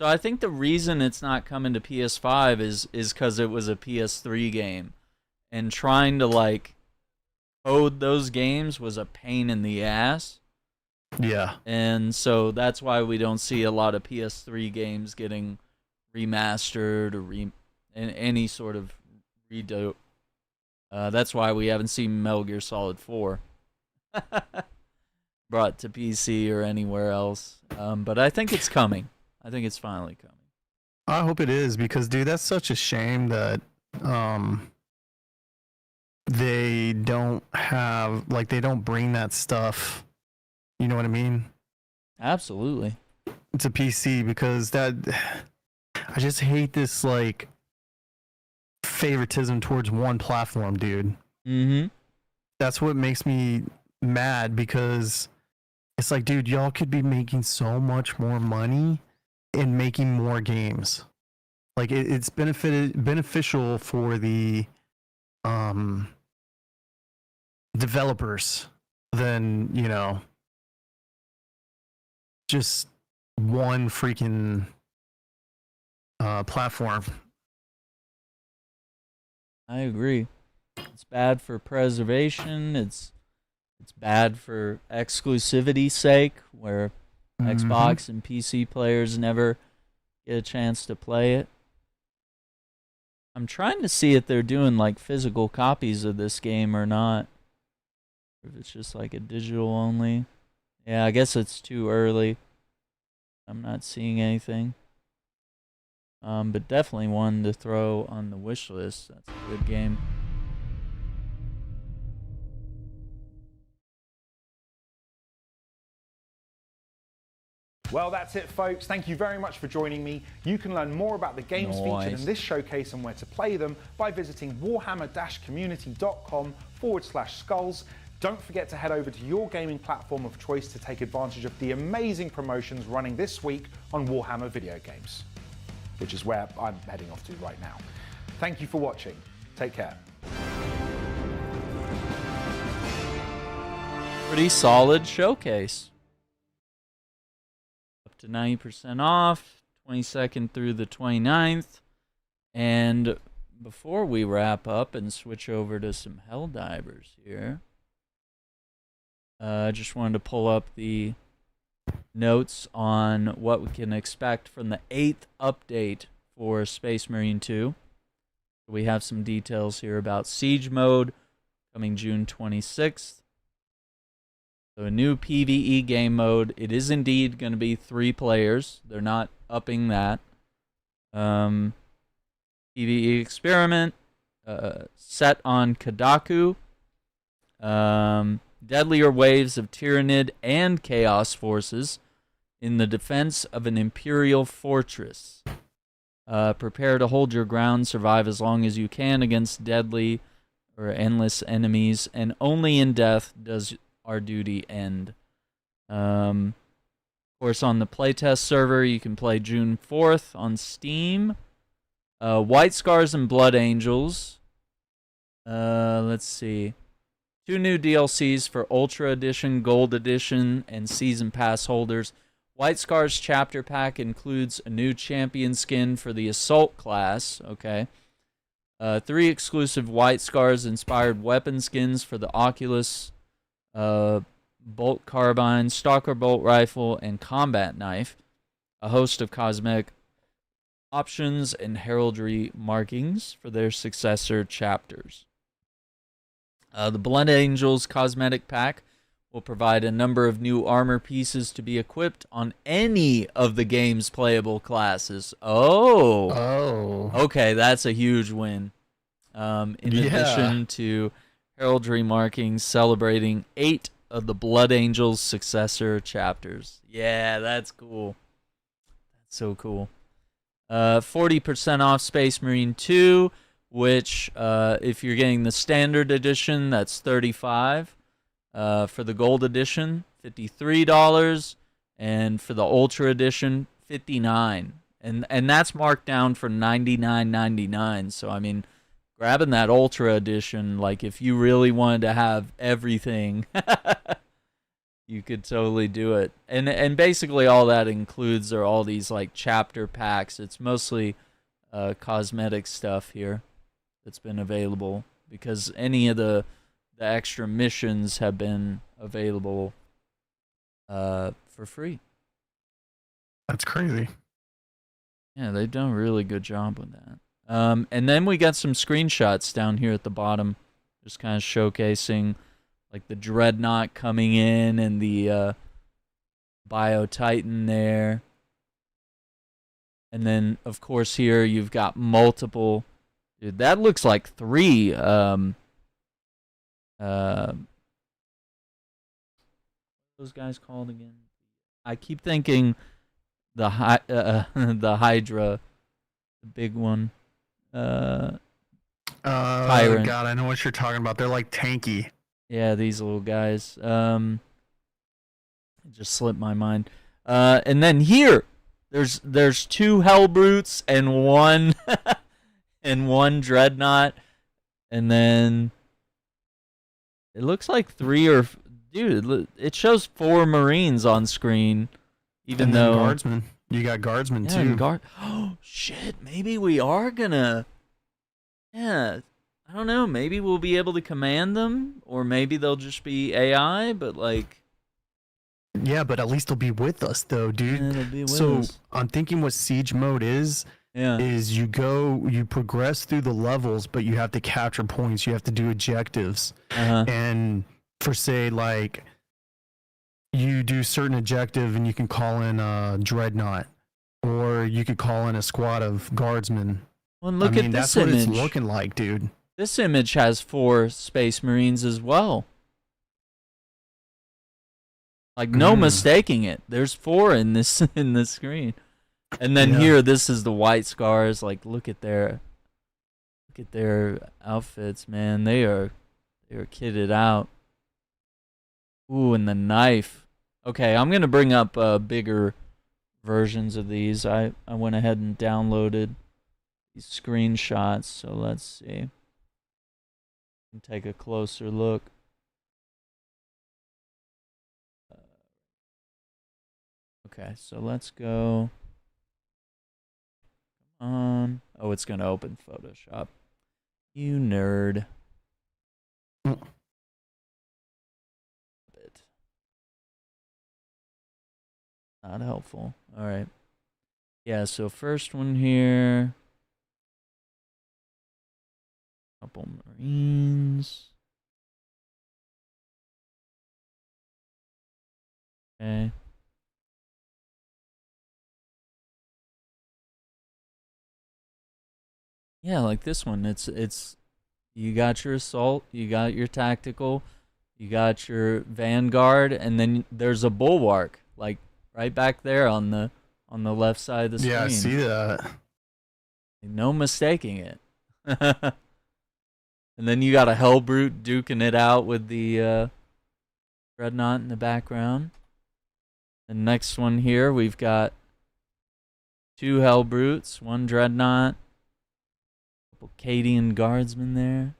So I think the reason it's not coming to PS5 is because it was a PS3 game, and trying to like code those games was a pain in the ass. Yeah. And so that's why we don't see a lot of PS3 games getting remastered or any sort of redo. That's why we haven't seen Metal Gear Solid 4 brought to PC or anywhere else. But I think it's coming. I think it's finally coming. I hope it is, because dude, that's such a shame that they don't bring that stuff. You know what I mean? Absolutely. It's a PC, because I just hate this like favoritism towards one platform, dude. Mm-hmm. That's what makes me mad, because it's like, dude, y'all could be making so much more money and making more games. Like it's beneficial for the developers than, you know, just one freaking platform. I agree. It's bad for preservation. It's bad for exclusivity's sake, where Xbox and PC players never get a chance to play it. I'm trying to see if they're doing like physical copies of this game or not. Or if it's just like a digital only. Yeah, I guess it's too early. I'm not seeing anything. But definitely one to throw on the wish list. That's a good game. Well, that's it, folks. Thank you very much for joining me. You can learn more about the games featured in this showcase and where to play them by visiting warhammer-community.com/skulls. Don't forget to head over to your gaming platform of choice to take advantage of the amazing promotions running this week on Warhammer video games, which is where I'm heading off to right now. Thank you for watching. Take care. Pretty solid showcase. Up to 90% off, 22nd through the 29th. And before we wrap up and switch over to some Helldivers here, I just wanted to pull up the notes on what we can expect from the 8th update for Space Marine 2. We have some details here about Siege Mode coming June 26th. So a new PvE game mode. It is indeed going to be 3 players. They're not upping that. PvE experiment set on Kadaku. Deadlier waves of Tyrannid and Chaos forces in the defense of an Imperial fortress. Prepare to hold your ground, survive as long as you can against deadly or endless enemies, and only in death does our duty end. Of course, on the playtest server, you can play June 4th on Steam. White Scars and Blood Angels. Let's see. 2 new DLCs for Ultra Edition, Gold Edition, and Season Pass holders. White Scars Chapter Pack includes a new champion skin for the Assault class. Okay. 3 exclusive White Scars inspired weapon skins for the Oculus, Bolt Carbine, Stalker Bolt Rifle, and Combat Knife. A host of cosmetic options and heraldry markings for their successor chapters. The Blood Angels Cosmetic Pack will provide a number of new armor pieces to be equipped on any of the game's playable classes. Oh. Okay, that's a huge win. In addition to heraldry markings celebrating 8 of the Blood Angels successor chapters. Yeah, that's cool. That's so cool. 40% off Space Marine 2, which if you're getting the standard edition, that's $35. For the gold edition, $53, and for the ultra edition, $59. and that's marked down for $99.99. So I mean, grabbing that Ultra Edition, like if you really wanted to have everything, you could totally do it. And basically all that includes are all these like chapter packs. It's mostly cosmetic stuff here that's been available, because any of the extra missions have been available for free. That's crazy. Yeah, they've done a really good job with that. And then we got some screenshots down here at the bottom, just kind of showcasing like the Dreadnought coming in and the Bio Titan there. And then, of course, here you've got multiple. Dude, that looks like 3. Those guys called again? I keep thinking the the Hydra, the big one. Tyrant. God, I know what you're talking about. They're like tanky. Yeah, these little guys. It just slipped my mind. And then here, there's 2 Hellbrutes and one and one Dreadnought, and then it looks like 3 or dude. It shows 4 Marines on screen, even and though guardsmen. You got guardsmen too. Oh shit! Maybe we are gonna. Yeah, I don't know. Maybe we'll be able to command them, or maybe they'll just be AI. But like, yeah, but at least they'll be with us, though, dude. Yeah, they'll be with so us. I'm thinking what siege mode is. Yeah. Is you progress through the levels, but you have to capture points. You have to do objectives, and for say like you do certain objective, and you can call in a Dreadnought, or you could call in a squad of guardsmen. Well, and look at that's this what image. it's looking like, dude. This image has 4 Space Marines as well. Like no mistaking it. There's 4 in this screen. And then here, this is the White Scars. Like, look at their outfits, man. They are kitted out. Ooh, and the knife. Okay, I'm gonna bring up bigger versions of these. I went ahead and downloaded these screenshots. So let's see. Take a closer look. Okay, so let's go. Oh, it's gonna open Photoshop. You nerd. Not helpful. All right. Yeah, so first one here. Couple Marines. Okay. Yeah, like this one. It's you got your assault, you got your tactical, you got your vanguard, and then there's a bulwark, like right back there on the left side of the screen. Yeah, I see that. No mistaking it. And then you got a Hellbrute duking it out with the Dreadnought in the background. The next one here, we've got 2 Hellbrutes, 1 Dreadnought, couple Cadian guardsmen there.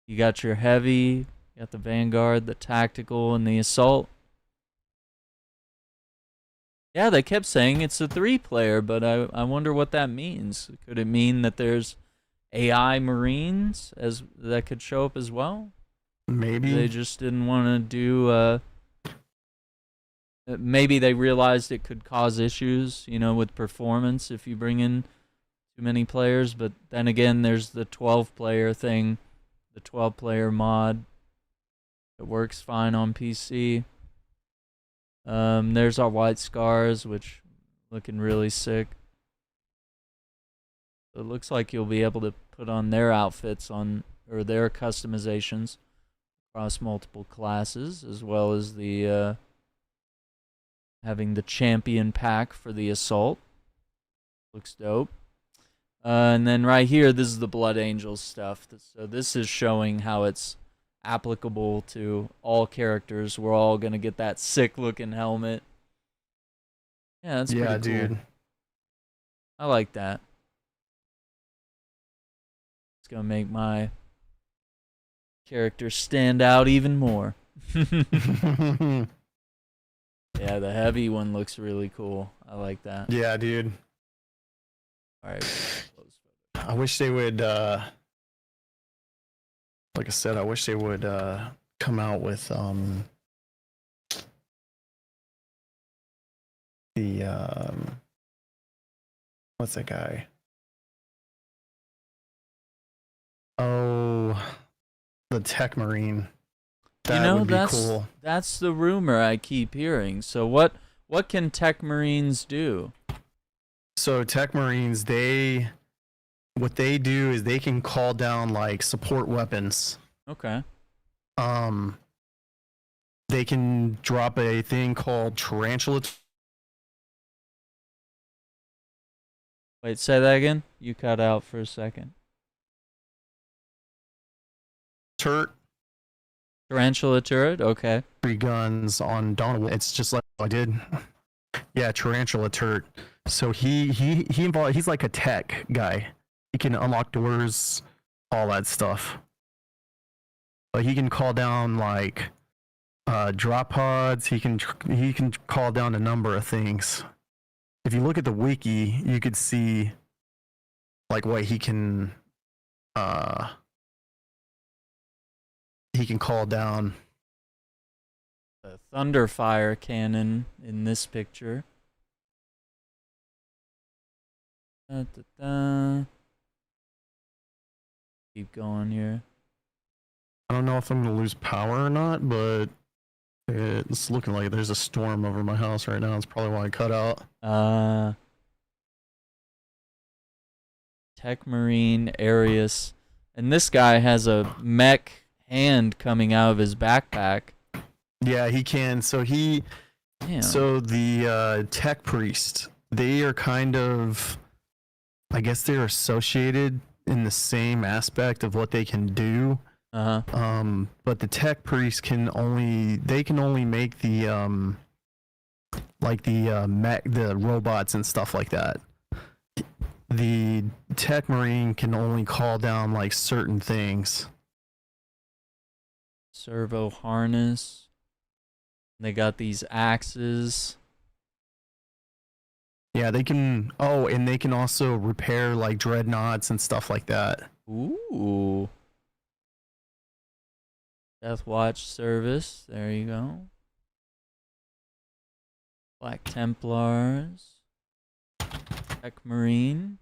You got your heavy, you got the vanguard, the tactical, and the assault. Yeah, they kept saying it's a 3-player, but I wonder what that means. Could it mean that there's AI Marines that could show up as well? Maybe. They just didn't want to do... maybe they realized it could cause issues, with performance if you bring in too many players. But then again, there's the 12-player thing, the 12-player mod. It works fine on PC. There's our White Scars, which looking really sick. So it looks like you'll be able to put on their outfits or their customizations across multiple classes, as well as the having the champion pack for the assault. Looks dope. And then right here, this is the Blood Angels stuff. So this is showing how it's applicable to all characters. We're all gonna get that sick looking helmet. Yeah, that's pretty cool. Dude. I like that. It's gonna make my character stand out even more. Yeah, the heavy one looks really cool. I like that. Yeah, dude. All right. I wish they would, like I said, I wish they would come out with the what's that guy? Oh, the Tech Marine. That would be cool. That's the rumor I keep hearing. So what can Tech Marines do? So Tech Marines, what they do is they can call down like support weapons. Okay. They can drop a thing called tarantula. Wait, say that again? You cut out for a second. Tarantula turret? Okay. 3 guns on Donald. It's just like I did. Yeah, tarantula turret. So he's like a tech guy. He can unlock doors, all that stuff. But he can call down like drop pods. He can call down a number of things. If you look at the wiki, you could see like what he can call down. The Thunderfire cannon in this picture. Keep going here. I don't know if I'm gonna lose power or not, but it's looking like there's a storm over my house right now. That's probably why I cut out. Tech Marine Arius. And this guy has a mech hand coming out of his backpack. Yeah, he can. So the Tech Priest, they are kind of, I guess they're associated in the same aspect of what they can do. But the Tech Priest can only make the the robots and stuff like that. The Tech Marine can only call down like certain things. Servo harness. They got these axes. Yeah, they can. Oh, and they can also repair like dreadnoughts and stuff like that. Ooh. Death Watch service. There you go. Black Templars. Tech Marine.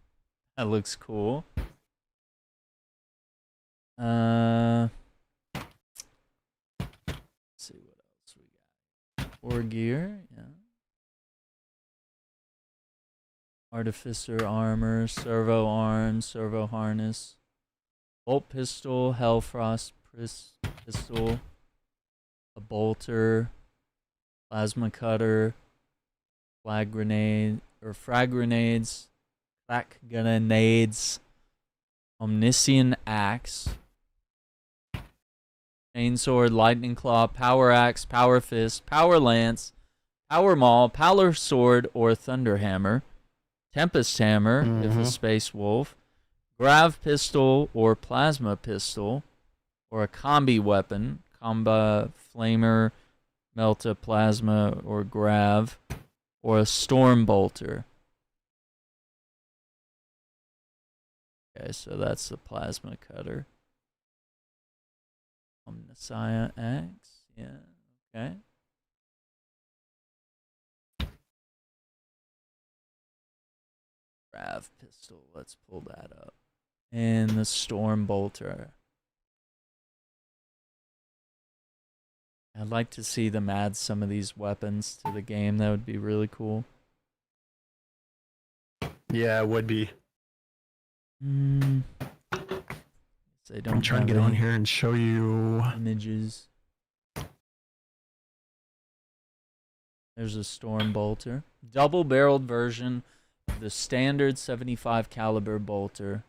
That looks cool. Let's see what else we got. War gear, yeah. Artificer armor, servo arms, servo harness, bolt pistol, Hellfrost pistol, a bolter, plasma cutter, frag grenades, flak grenades, omniscient axe, chainsword, lightning claw, power axe, power fist, power lance, power maul, power sword or thunder hammer, tempest hammer if a space wolf, grav pistol or plasma pistol, or a combi weapon, comba flamer, melta plasma or grav, or a storm bolter. Okay, so that's the plasma cutter. Omniscient axe, yeah, okay. Grav pistol, let's pull that up. And the storm bolter. I'd like to see them add some of these weapons to the game. That would be really cool. Yeah, it would be. They don't I'm trying to get on here and show you images. There's a storm bolter. Double-barreled version of the standard 75 caliber bolter.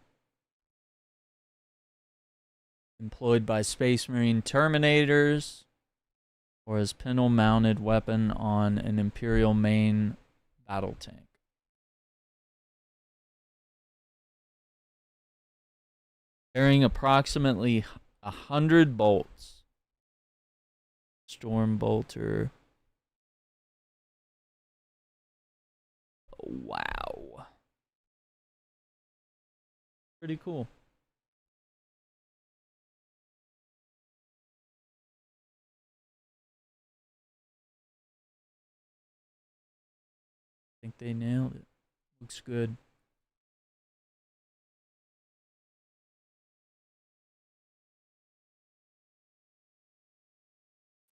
Employed by Space Marine Terminators, or as pintle-mounted weapon on an Imperial main battle tank. Carrying approximately 100 bolts. Storm bolter. Wow. Pretty cool. I think they nailed it. Looks good.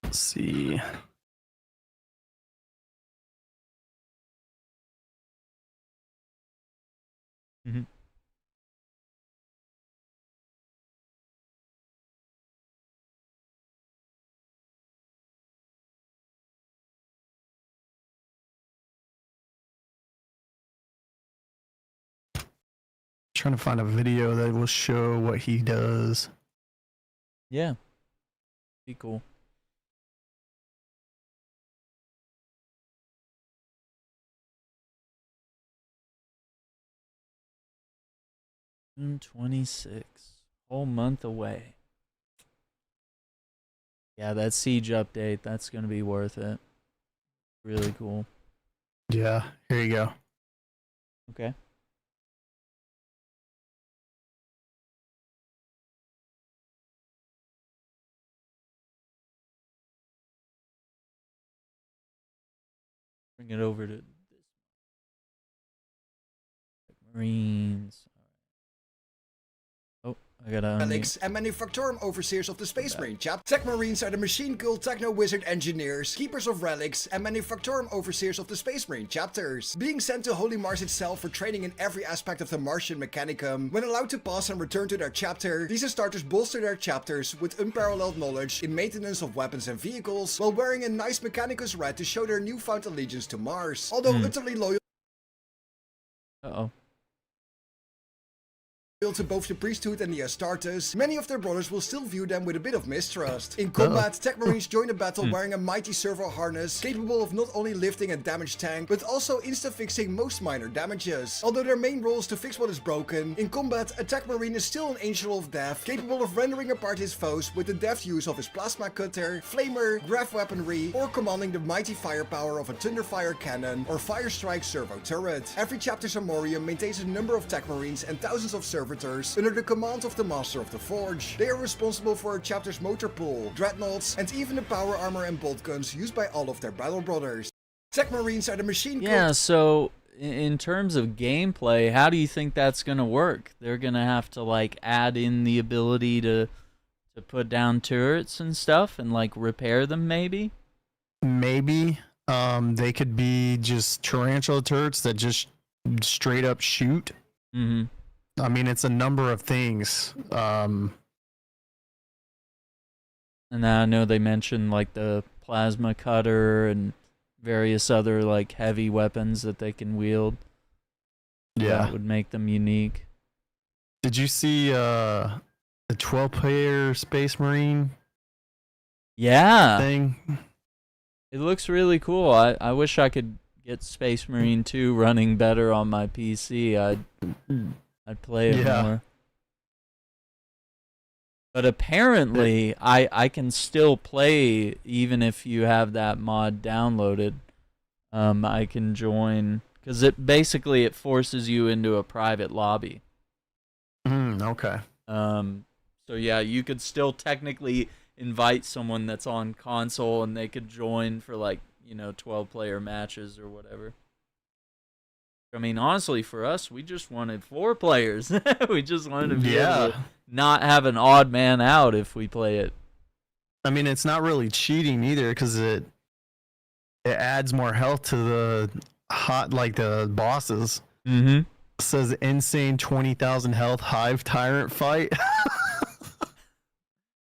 Let's see. Mm-hmm. Trying to find a video that will show what he does. Yeah. Be cool. June 26. Whole month away. Yeah, that Siege update, that's going to be worth it. Really cool. Yeah, here you go. Okay. Bring it over to this. Marines. Oh, I gotta Relics and Manufactorum Overseers of the Space Marine chapter. Tech Marines are the machine guild techno wizard engineers, keepers of relics, and Manufactorum Overseers of the Space Marine chapters. Being sent to Holy Mars itself for training in every aspect of the Martian mechanicum, when allowed to pass and return to their chapter, these starters bolster their chapters with unparalleled knowledge in maintenance of weapons and vehicles, while wearing a nice Mechanicus red to show their newfound allegiance to Mars. Although utterly loyal to both the priesthood and the Astartes, many of their brothers will still view them with a bit of mistrust. In combat, Tech Marines join the battle wearing a mighty servo harness, capable of not only lifting a damaged tank, but also insta-fixing most minor damages. Although their main role is to fix what is broken, in combat, a Tech Marine is still an Angel of Death, capable of rendering apart his foes with the deft use of his plasma cutter, flamer, grav weaponry, or commanding the mighty firepower of a Thunderfire cannon or Firestrike servo turret. Every chapter's Armorium maintains a number of Tech Marines and thousands of servitors under the command of the Master of the Forge. They are responsible for a chapter's motor pool, dreadnoughts, and even the power armor and bolt guns used by all of their battle brothers. Tech Marines are the machine Yeah, so in terms of gameplay, how do you think that's going to work? They're going to have to like add in the ability to put down turrets and stuff and like repair them maybe? Maybe they could be just tarantula turrets that just straight up shoot. Mm-hmm. I mean, it's a number of things. And I know they mentioned like the plasma cutter and various other like heavy weapons that they can wield. Yeah. That would make them unique. Did you see the 12-player Space Marine? Yeah. Thing? It looks really cool. I wish I could get Space Marine 2 running better on my PC. I'd play it more. But apparently, I can still play even if you have that mod downloaded. I can join because it forces you into a private lobby. Okay. So yeah, you could still technically invite someone that's on console and they could join for like 12-player matches or whatever. I mean, honestly, for us, we just wanted 4 players. We just wanted to be able to not have an odd man out if we play it. I mean, it's not really cheating either because it adds more health to the the bosses. Mm-hmm. It says insane 20,000 health Hive Tyrant fight.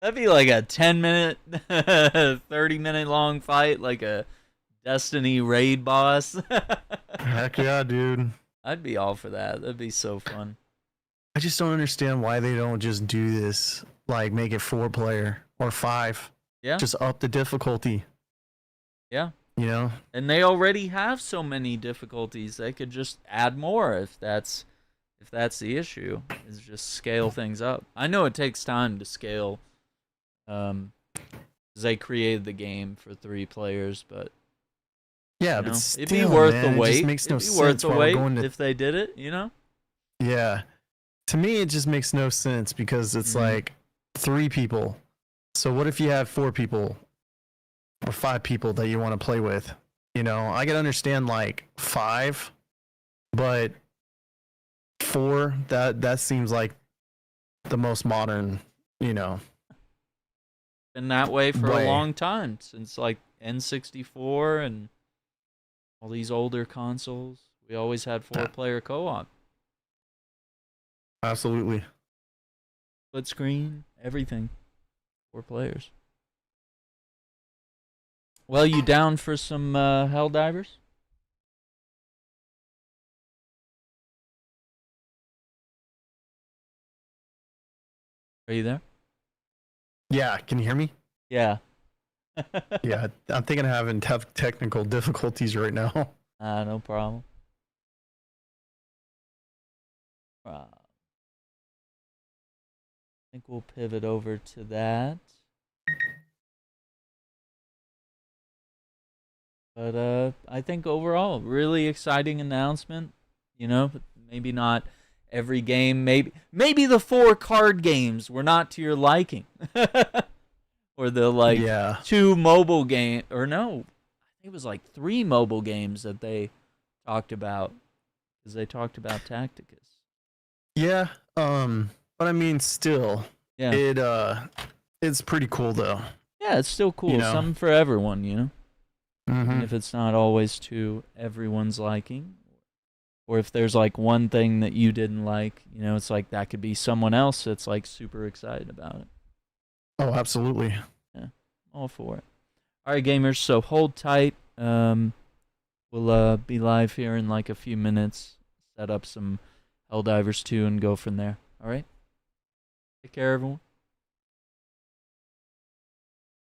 That'd be like a 10-minute, 30-minute long fight, like a Destiny raid boss. Heck yeah, dude. I'd be all for that. That'd be so fun. I just don't understand why they don't just do this, like make it 4-player or 5. Yeah. Just up the difficulty. Yeah. You know? And they already have so many difficulties. They could just add more if that's if that's the issue, is just scale things up. I know it takes time to scale. 'Cause they created the game for 3 players, but yeah, you but know, still, it'd be worth man, the wait. It just makes no it'd be sense worth the while wait we're going to. if they did it. You know. Yeah, to me, it just makes no sense because it's like 3 people. So what if you have 4 people or 5 people that you want to play with? You know, I can understand like 5, but 4, that seems like the most modern, you know. Been that way for way. a long time, since like N64 and all these older consoles. We always had 4-player co-op. Absolutely. Split screen, everything. 4 players. Well, you down for some Helldivers? Are you there? Yeah, can you hear me? Yeah. Yeah, I'm thinking of having tough technical difficulties right now. No problem. I think we'll pivot over to that. But I think overall, really exciting announcement. You know, maybe not every game. Maybe the 4 card games were not to your liking, or the 2 mobile game, or no, I think it was like 3 mobile games that they talked about, because they talked about Tacticus. Yeah, but I mean, still, it's pretty cool though. Yeah, it's still cool. You know? Something for everyone, you know. Mm-hmm. Even if it's not always to everyone's liking, or if there's like one thing that you didn't like, you know, it's like that could be someone else that's like super excited about it. Oh, absolutely. Yeah, all for it. All right, gamers. So hold tight. We'll be live here in like a few minutes. Set up some Helldivers 2 and go from there. All right. Take care, everyone.